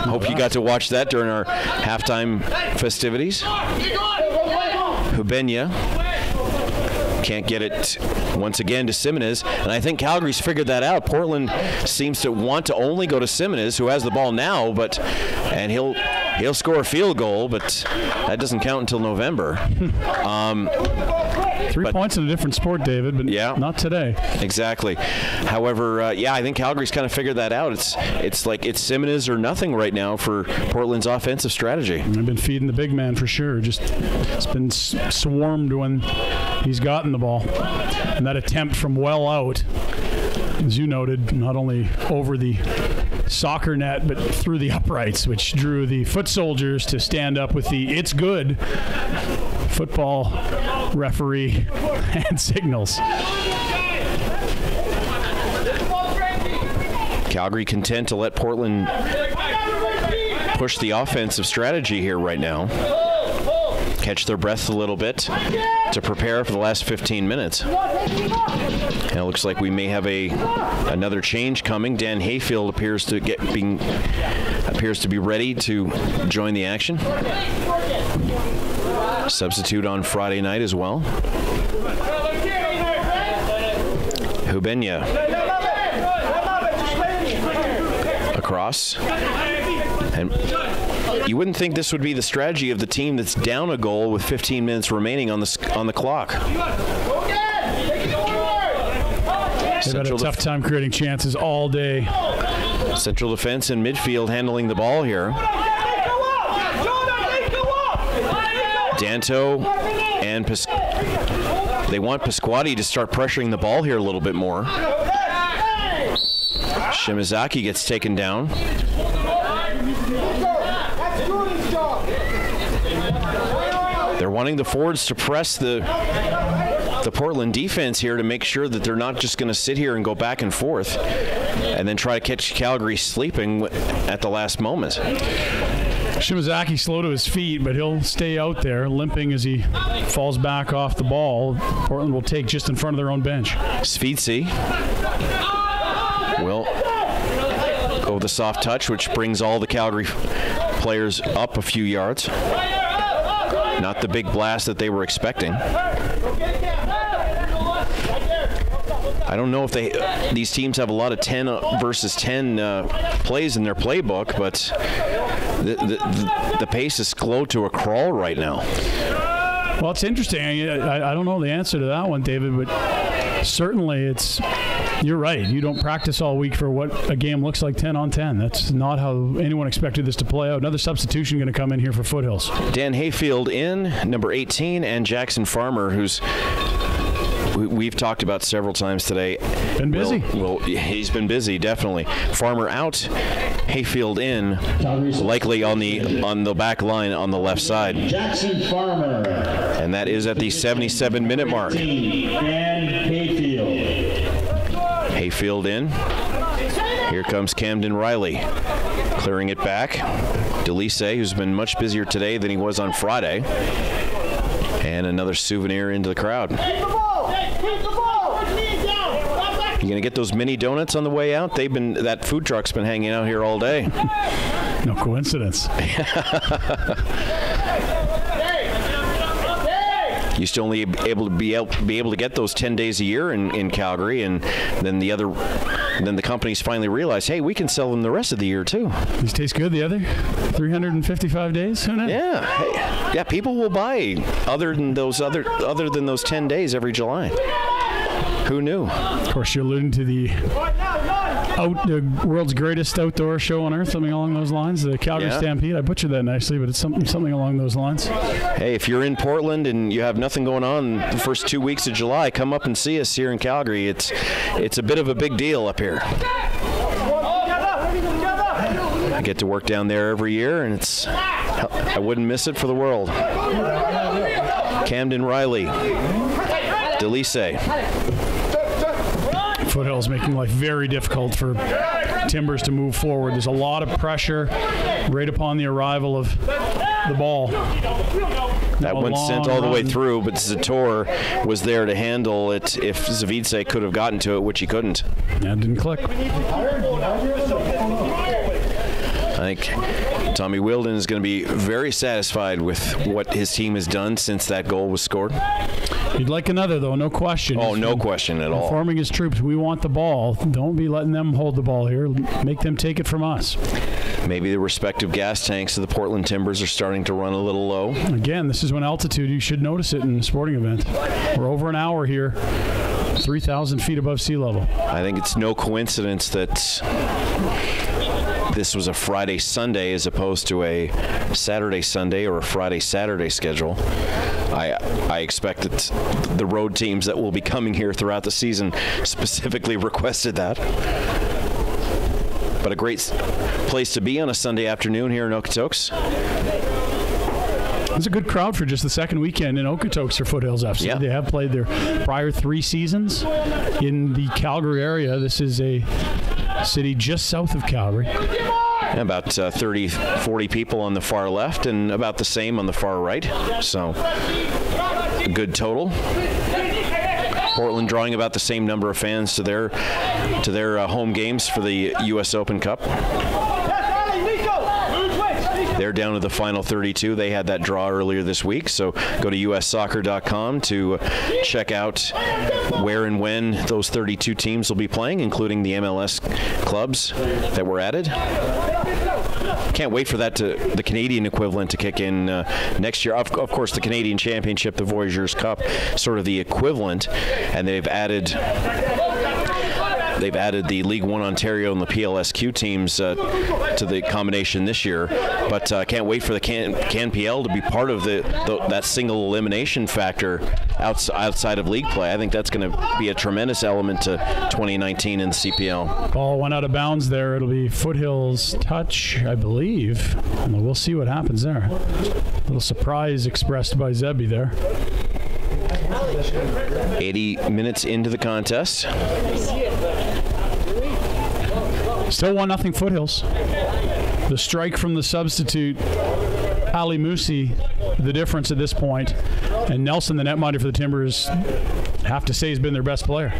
Hope you got to watch that during our halftime festivities. Hubenya can't get it once again to Simonez, and I think Calgary's figured that out. Portland seems to want to only go to Simonez, who has the ball now, and he'll score a field goal, but that doesn't count until November. 3 points in a different sport, David, but not today. Exactly. However, I think Calgary's kind of figured that out. It's like it's Simonez or nothing right now for Portland's offensive strategy. I've been feeding the big man for sure. It's been swarmed when he's gotten the ball. And that attempt from well out, as you noted, not only over the soccer net, but through the uprights, which drew the foot soldiers to stand up with the "it's good" football referee hand signals. Calgary content to let Portland push the offensive strategy here right now. Catch their breath a little bit to prepare for the last 15 minutes. And it looks like we may have another change coming. Dan Hayfield appears to be ready to join the action. Substitute on Friday night as well. Hubenya across. And you wouldn't think this would be the strategy of the team that's down a goal with 15 minutes remaining on the clock. They've had a tough time creating chances all day. Central defense and midfield handling the ball here. Danto and they want Pasquati to start pressuring the ball here a little bit more. Shimazaki gets taken down. They're wanting the forwards to press the Portland defense here to make sure that they're not just going to sit here and go back and forth and then try to catch Calgary sleeping at the last moment. Shimazaki slow to his feet, but he'll stay out there limping as he falls back off the ball. Portland will take just in front of their own bench. Sfeetsi will go with a soft touch, which brings all the Calgary players up a few yards. Not the big blast that they were expecting. I don't know if these teams have a lot of 10 versus 10 plays in their playbook, but the pace is slow to a crawl right now. Well, it's interesting. I don't know the answer to that one, David, but certainly you're right. You don't practice all week for what a game looks like 10 on 10. That's not how anyone expected this to play out. Another substitution going to come in here for Foothills. Dan Hayfield in, number 18, and Jackson Farmer, who's we've talked about several times today. Been busy. He's been busy, definitely. Farmer out, Hayfield in, likely on the back line on the left side. Jackson Farmer. And that is at the 77-minute mark. And Hayfield in. Here comes Camden Riley, clearing it back. Delise, who's been much busier today than he was on Friday. And another souvenir into the crowd. You gonna get those mini donuts on the way out? That food truck's been hanging out here all day. No coincidence. Used to only be able to get those 10 days a year in Calgary, and then the companies finally realized, hey, we can sell them the rest of the year too. These taste good. The other 355 days. Who knows? Yeah, hey, yeah. People will buy other than those 10 days every July. Who knew? Of course, you're alluding to the world's greatest outdoor show on earth, something along those lines, the Calgary Stampede. I butchered that nicely, but it's something along those lines. Hey, if you're in Portland and you have nothing going on the first 2 weeks of July, come up and see us here in Calgary. It's a bit of a big deal up here. I get to work down there every year, and I wouldn't miss it for the world. Camden Riley, Delise. Foothills making life very difficult for Timbers to move forward. There's a lot of pressure right upon the arrival of the ball. That went sent all the way through, but Zator was there to handle it if Zavidze could have gotten to it, which he couldn't. Yeah, it didn't click. I think Tommy Wilden is going to be very satisfied with what his team has done since that goal was scored. He'd like another, though, no question. Oh, no question at all. Informing his troops, we want the ball. Don't be letting them hold the ball here. Make them take it from us. Maybe the respective gas tanks of the Portland Timbers are starting to run a little low. Again, this is when altitude, you should notice it in a sporting event. We're over an hour here, 3,000 feet above sea level. I think it's no coincidence that this was a Friday-Sunday as opposed to a Saturday-Sunday or a Friday-Saturday schedule. I expect that the road teams that will be coming here throughout the season specifically requested that. But a great place to be on a Sunday afternoon here in Okotoks. It's a good crowd for just the second weekend in Okotoks for Foothills FC. Yeah. They have played their prior 3 seasons in the Calgary area. This is a city just south of Calgary. About 30, 40 people on the far left and about the same on the far right. So a good total. Portland drawing about the same number of fans to their home games for the U.S. Open Cup. They're down to the final 32. They had that draw earlier this week, so go to ussoccer.com to check out where and when those 32 teams will be playing, including the MLS clubs that were added. Can't wait for the Canadian equivalent to kick in next year. Of course, the Canadian Championship, the Voyageurs Cup, sort of the equivalent, and they've added the League One Ontario and the PLSQ teams to the combination this year. But can't wait for the CanPL to be part of that single elimination factor outside of league play. I think that's going to be a tremendous element to 2019 in the CPL. Ball went out of bounds there. It'll be Foothills touch, I believe. And we'll see what happens there. A little surprise expressed by Zebi there. 80 minutes into the contest. Still 1-0 Foothills. The strike from the substitute, Ali Musi, the difference at this point. And Nelson, the netminder for the Timbers, have to say has been their best player.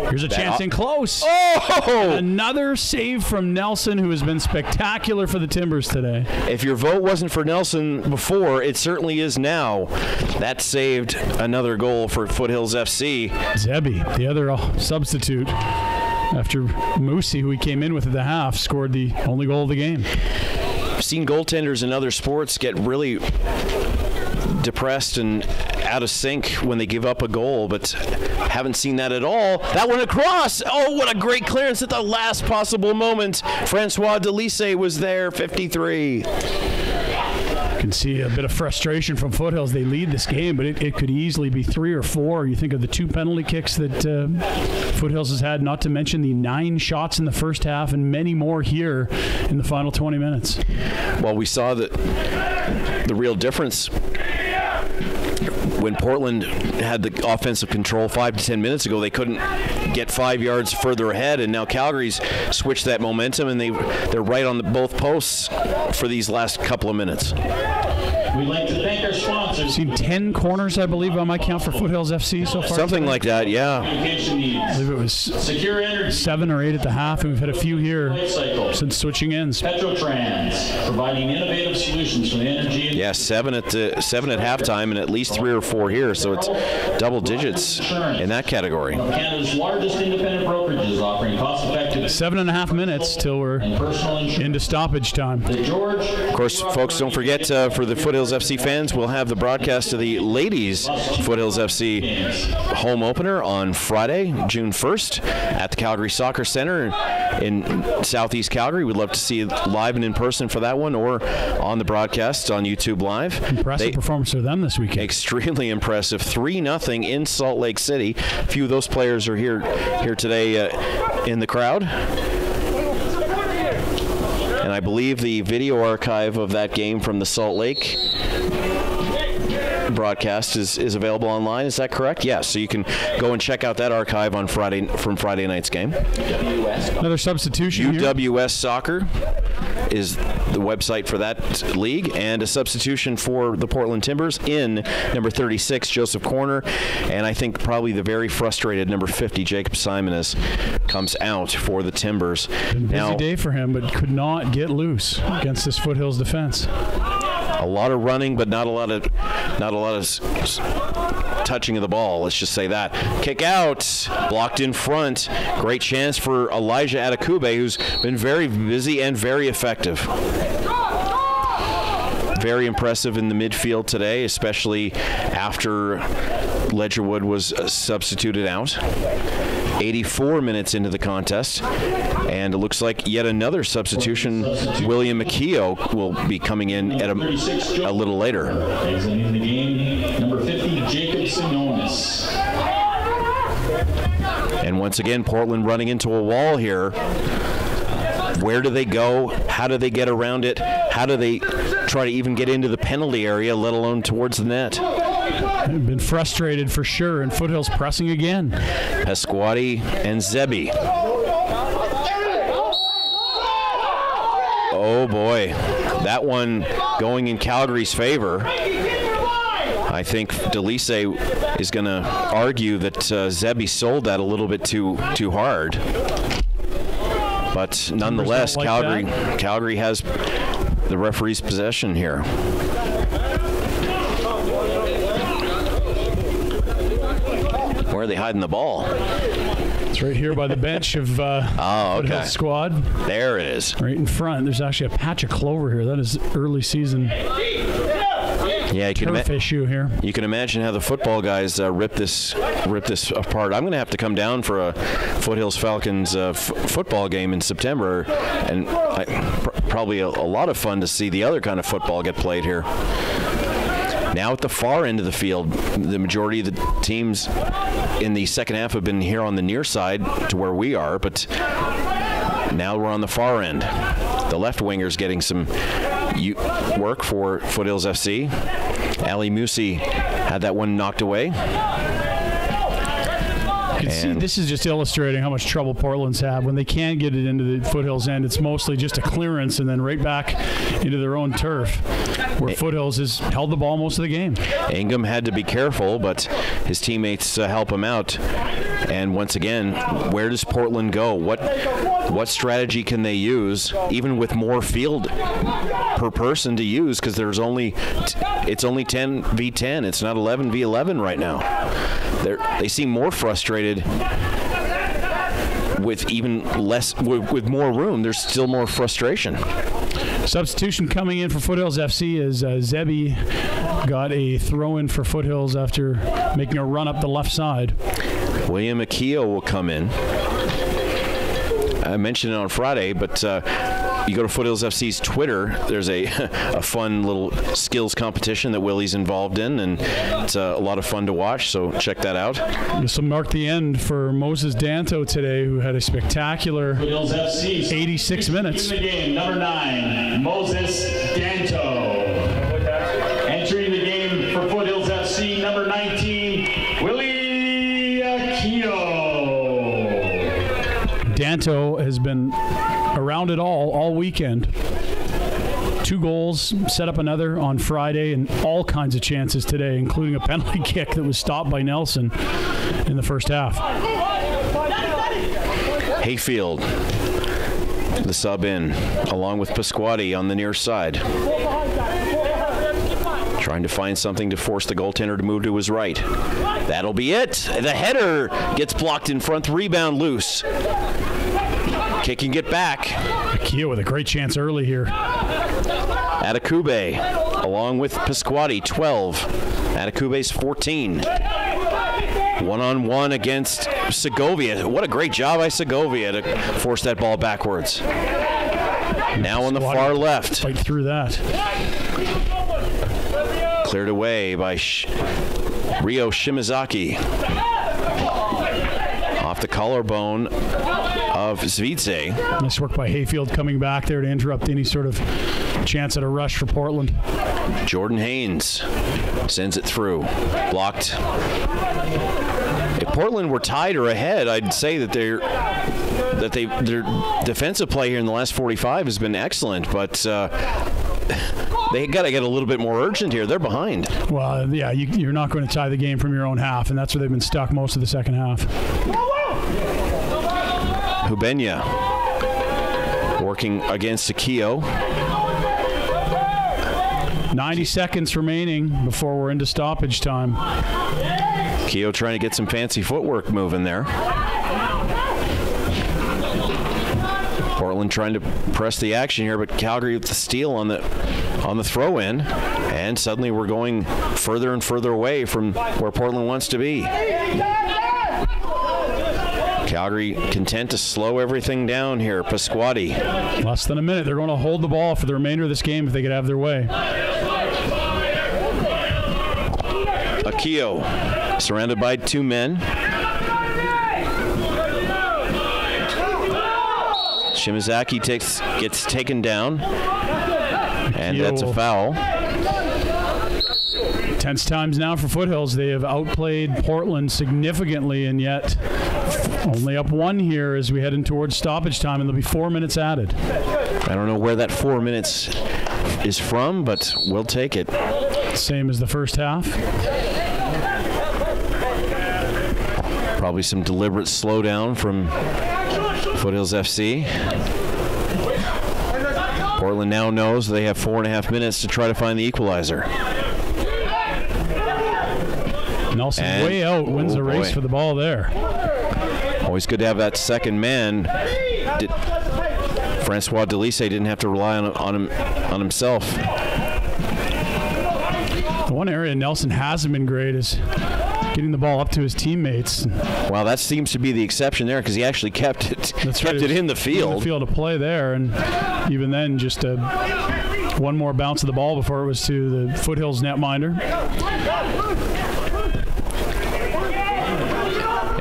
Here's a chance in close. Oh! Another save from Nelson, who has been spectacular for the Timbers today. If your vote wasn't for Nelson before, it certainly is now. That saved another goal for Foothills FC. Zebi, the other substitute, after Musi, who he came in with at the half, scored the only goal of the game. I've seen goaltenders in other sports get really depressed and out of sync when they give up a goal, but haven't seen that at all. That one across. Oh, what a great clearance at the last possible moment. Francois Delise was there, 53. You can see a bit of frustration from Foothills. They lead this game, but it could easily be 3 or 4. You think of the 2 penalty kicks that Foothills has had, not to mention the 9 shots in the first half and many more here in the final 20 minutes. Well, we saw that the real difference when Portland had the offensive control 5 to 10 minutes ago. They couldn't get 5 yards further ahead, and now Calgary's switched that momentum, and they're right on both posts for these last couple of minutes. We'd like to thank our sponsors. Seen 10 corners, I believe, on my count for Foothills FC so far. Something like that, yeah. I believe it was 7 or 8 at the half, and we've had a few here since switching ends. Petrotrans, providing innovative solutions for the energy. Yeah, 7 at halftime, and at least 3 or 4 here, so it's double digits in that category. Canada's largest independent brokerages offering cost-effective 7.5 minutes till we're into stoppage time. Of course, folks, don't forget for the Foothills FC fans, fans, we'll have the broadcast of the ladies Foothills FC home opener on Friday, June 1st at the Calgary Soccer Center in Southeast Calgary. We'd love to see it live and in person for that one, or on the broadcast on YouTube Live. Impressive performance for them this weekend. Extremely impressive. 3-0 in Salt Lake City. A few of those players are here today in the crowd. And I believe the video archive of that game from the Salt Lake broadcast is available online. Is that correct? Yes. So you can go and check out that archive on Friday night's game. Another substitution. UWS Soccer is the website for that league, and a substitution for the Portland Timbers in number 36, Joseph Corner, and I think probably the very frustrated number 50, Jacob Simon, comes out for the Timbers. Busy day for him, but could not get loose against this Foothills defense. A lot of running, but not a lot of touching of the ball. Let's just say that. Kick out, blocked in front. Great chance for Elijah Adekube, who's been very busy and very effective. Very impressive in the midfield today, especially after Ledgerwood was substituted out. 84 minutes into the contest, and it looks like yet another substitution. William McKeough will be coming in at a little later. Exiting the game, number 50, Jacob Sinonis. And once again, Portland running into a wall here. Where do they go? How do they get around it? How do they try to even get into the penalty area, let alone towards the net? Been frustrated for sure, and Foothills pressing again. Pasquati and Zebi. Oh boy, that one going in Calgary's favor. I think Delise is going to argue that Zebi sold that a little bit too hard. But nonetheless, Calgary has the referee's possession here. Where are they hiding the ball? It's right here by the bench of Foothills squad. There it is. Right in front. There's actually a patch of clover here. That is early season. Yeah, turf issue here. You can imagine how the football guys rip this apart. I'm going to have to come down for a Foothills Falcons football game in September, and probably a lot of fun to see the other kind of football get played here. Now at the far end of the field, the majority of the teams in the second half have been here on the near side to where we are, but now we're on the far end. The left winger's getting some work for Foothills FC. Ali Musi had that one knocked away. You can see this is just illustrating how much trouble Portland's had. When they can get it into the Foothills end, it's mostly just a clearance and then right back into their own turf, where Foothills has held the ball most of the game. Ingham had to be careful, but his teammates help him out. And once again, where does Portland go? What strategy can they use, even with more field per person to use? Because it's only 10v10. It's not 11v11 right now. They seem more frustrated with even less, with more room. There's still more frustration. Substitution coming in for Foothills FC is Zebi got a throw-in for Foothills after making a run up the left side. William McKeough will come in. I mentioned it on Friday, but you go to Foothills FC's Twitter, there's a fun little skills competition that Willie's involved in, and it's a lot of fun to watch, so check that out. This will mark the end for Moses Danto today, who had a spectacular 86 minutes. In the game, number 9, Moses Danto. Entering the game for Foothills FC, number 19, Willie Aquino. Danto has been around it all weekend. 2 goals, set up another on Friday, and all kinds of chances today, including a penalty kick that was stopped by Nelson in the first half. Hayfield, the sub in, along with Pasquati on the near side. Trying to find something to force the goaltender to move to his right. That'll be it. The header gets blocked in front, rebound loose. Kicking it back. Akio with a great chance early here. Adekube along with Pasquati, 12. Atakube's 14. One-on-one against Segovia. What a great job by Segovia to force that ball backwards. Now on the far left. Fight through that. Cleared away by Ryo Shimazaki. Off the collarbone of Zvitze. Nice work by Hayfield coming back there to interrupt any sort of chance at a rush for Portland. Jordan Haynes sends it through. Blocked. If Portland were tied or ahead, I'd say that their defensive play here in the last 45 has been excellent, but they got to get a little bit more urgent here. They're behind. Well, yeah, you're not going to tie the game from your own half, and that's where they've been stuck most of the second half. Hubenya working against Akio. 90 seconds remaining before we're into stoppage time. Akio trying to get some fancy footwork moving there. Portland trying to press the action here, but Calgary with the steal on the throw-in, and suddenly we're going further and further away from where Portland wants to be. Calgary content to slow everything down here. Pasquati. Less than a minute. They're going to hold the ball for the remainder of this game if they could have their way. Akio surrounded by 2 men. Shimazaki gets taken down, and that's a foul. Tense times now for Foothills. They have outplayed Portland significantly, and yet only up 1 here as we head in towards stoppage time, and there'll be 4 minutes added. I don't know where that 4 minutes is from, but we'll take it. Same as the first half. Probably some deliberate slowdown from Foothills FC. Portland now knows they have 4.5 minutes to try to find the equalizer. Nelson way out, wins the race for the ball there. Always good to have that second man. Francois Delisse didn't have to rely on himself. The one area Nelson hasn't been great is getting the ball up to his teammates. Well, that seems to be the exception there because he actually kept it in the field. In the field to play there, and even then, just one more bounce of the ball before it was to the Foothills netminder.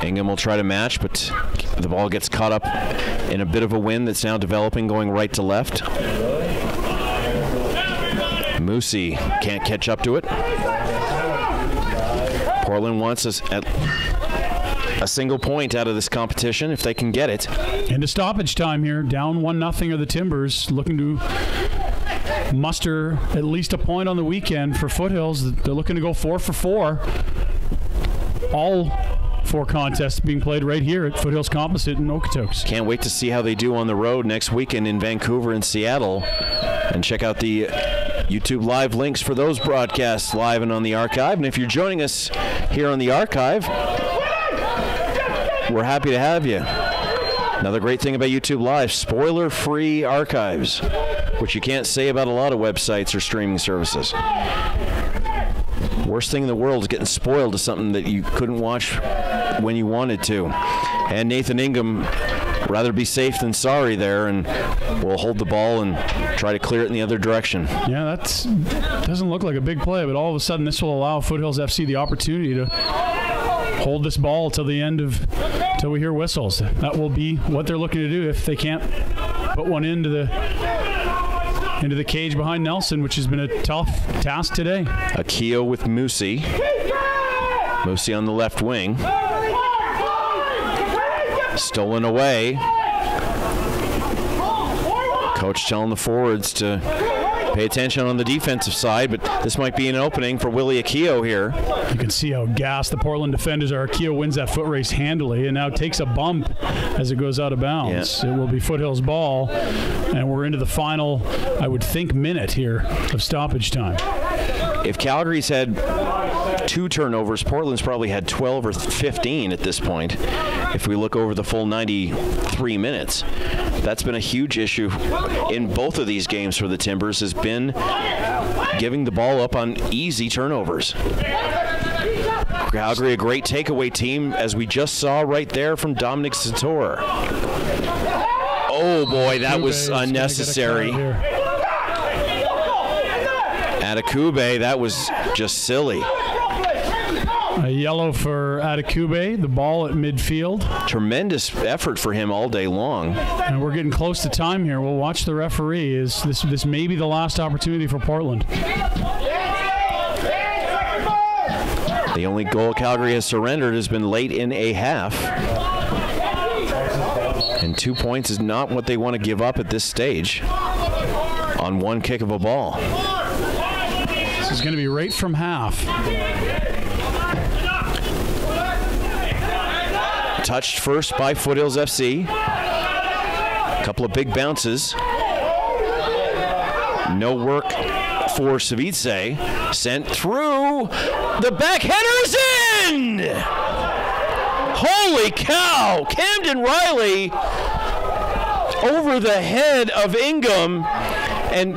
Ingham will try to match, but the ball gets caught up in a bit of a wind that's now developing, going right to left. Musi can't catch up to it. Portland wants a single point out of this competition if they can get it. Into stoppage time here. Down 1-0 are the Timbers, looking to muster at least a point on the weekend for Foothills. They're looking to go 4 for 4. All 4 contests being played right here at Foothills Composite in Okotoks. Can't wait to see how they do on the road next weekend in Vancouver and Seattle. And check out the YouTube Live links for those broadcasts live and on the archive. And if you're joining us here on the archive, we're happy to have you. Another great thing about YouTube Live, spoiler-free archives, which you can't say about a lot of websites or streaming services. Worst thing in the world is getting spoiled to something that you couldn't watch when you wanted to. And Nathan Ingham, rather be safe than sorry there, and we'll hold the ball and try to clear it in the other direction. Yeah, that doesn't look like a big play, but all of a sudden this will allow Foothills FC the opportunity to hold this ball till the end till we hear whistles. That will be what they're looking to do if they can't put one into the cage behind Nelson, which has been a tough task today. Akio with Musi. Musi on the left wing. Stolen away. Coach telling the forwards to pay attention on the defensive side, but this might be an opening for Willie Akio here. You can see how gassed the Portland defenders are. Akio wins that foot race handily and now takes a bump as it goes out of bounds. Yeah. It will be Foothills ball, and we're into the final, I would think, minute here of stoppage time. If Calgary's had 2 turnovers, Portland's probably had 12 or 15 at this point. If we look over the full 93 minutes, that's been a huge issue in both of these games for the Timbers, has been giving the ball up on easy turnovers. Calgary, a great takeaway team, as we just saw right there from Dominic Sator. Oh boy, that was unnecessary. Adekube, that was just silly. A yellow for Adekube, the ball at midfield. Tremendous effort for him all day long. And we're getting close to time here. We'll watch the referee. This may be the last opportunity for Portland. The only goal Calgary has surrendered has been late in a half. And 2 points is not what they want to give up at this stage on one kick of a ball. This is going to be right from half. Touched first by Foothills FC. A couple of big bounces. No work for Savice. Sent through. The back header is in! Holy cow! Camden Riley over the head of Ingham and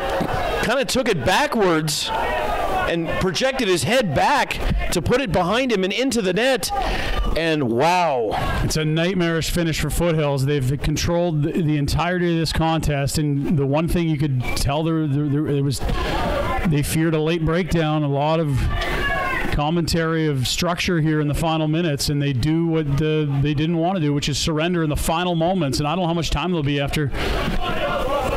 kind of took it backwards and projected his head back to put it behind him and into the net. And wow. It's a nightmarish finish for Foothills. They've controlled the entirety of this contest, and the one thing you could tell there was they feared a late breakdown, a lot of commentary of structure here in the final minutes, and they do what they didn't want to do, which is surrender in the final moments. And I don't know how much time there'll be after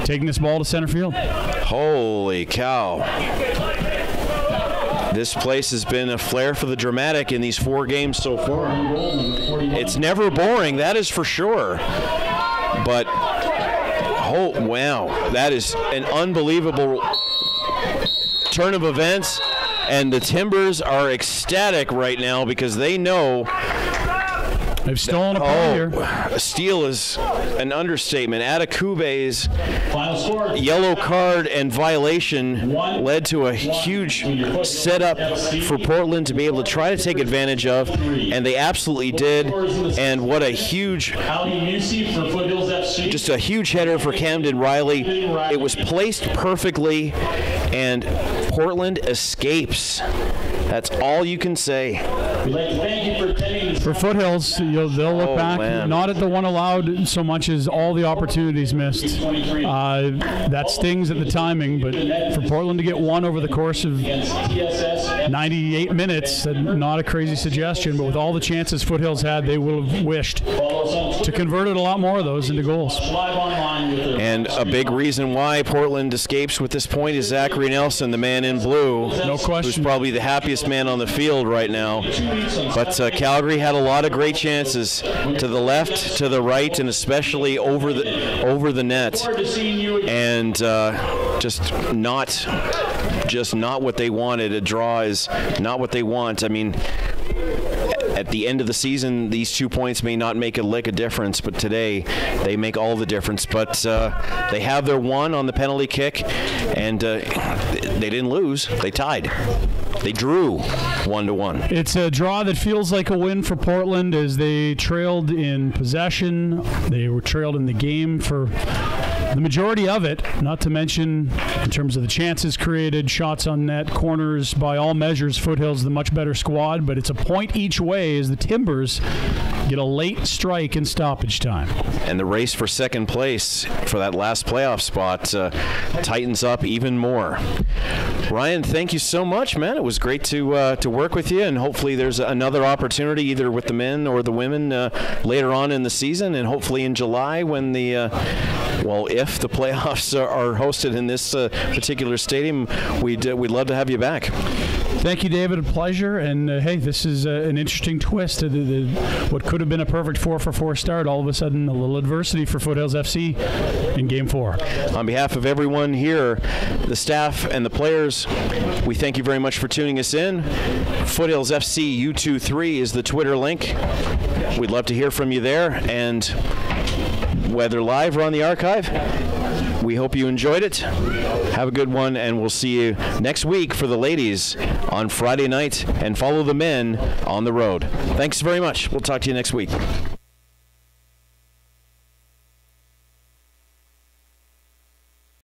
taking this ball to center field. Holy cow. This place has been a flair for the dramatic in these 4 games so far. It's never boring, that is for sure. But, oh, wow, that is an unbelievable turn of events. And the Timbers are ecstatic right now because they know they've stolen a point here. A steal is an understatement. Adekube's yellow card and violation led to a huge setup for Portland to be able to try to take advantage of, and they absolutely did. And what a huge, just a huge header for Camden Riley. It was placed perfectly, and Portland escapes. That's all you can say. For Foothills, they'll look back, not at the one allowed so much as all the opportunities missed. That stings at the timing, but for Portland to get one over the course of 98 minutes, not a crazy suggestion, but with all the chances Foothills had, they will have wished to convert a lot more of those into goals. And a big reason why Portland escapes with this point is Zachary Nelson, the man in blue. No question. Who's probably the happiest man on the field right now. But Calgary had a lot of great chances to the left, to the right, and especially over the net. And just not what they wanted. A draw is not what they want. I mean, at the end of the season, these 2 points may not make a lick of difference, but today they make all the difference. But they have their one on the penalty kick, and they didn't lose. They tied. They drew 1-1. It's a draw that feels like a win for Portland as they trailed in possession. They were trailed in the game for the majority of it, not to mention in terms of the chances created, shots on net, corners. By all measures, Foothills the much better squad, but it's a point each way as the Timbers get a late strike in stoppage time. And the race for second place for that last playoff spot tightens up even more. Ryan, thank you so much, man. It was great to work with you, and hopefully there's another opportunity either with the men or the women later on in the season, and hopefully in July when if the playoffs are hosted in this particular stadium, we'd love to have you back. Thank you, David. A pleasure. And hey, this is an interesting twist. What could have been a perfect 4-for-4 start, all of a sudden a little adversity for Foothills FC in Game 4. On behalf of everyone here, the staff and the players, we thank you very much for tuning us in. Foothills FC U23 is the Twitter link. We'd love to hear from you there. And whether live or on the archive, we hope you enjoyed it. Have a good one, and we'll see you next week for the ladies on Friday night, and follow the men on the road. Thanks very much. We'll talk to you next week.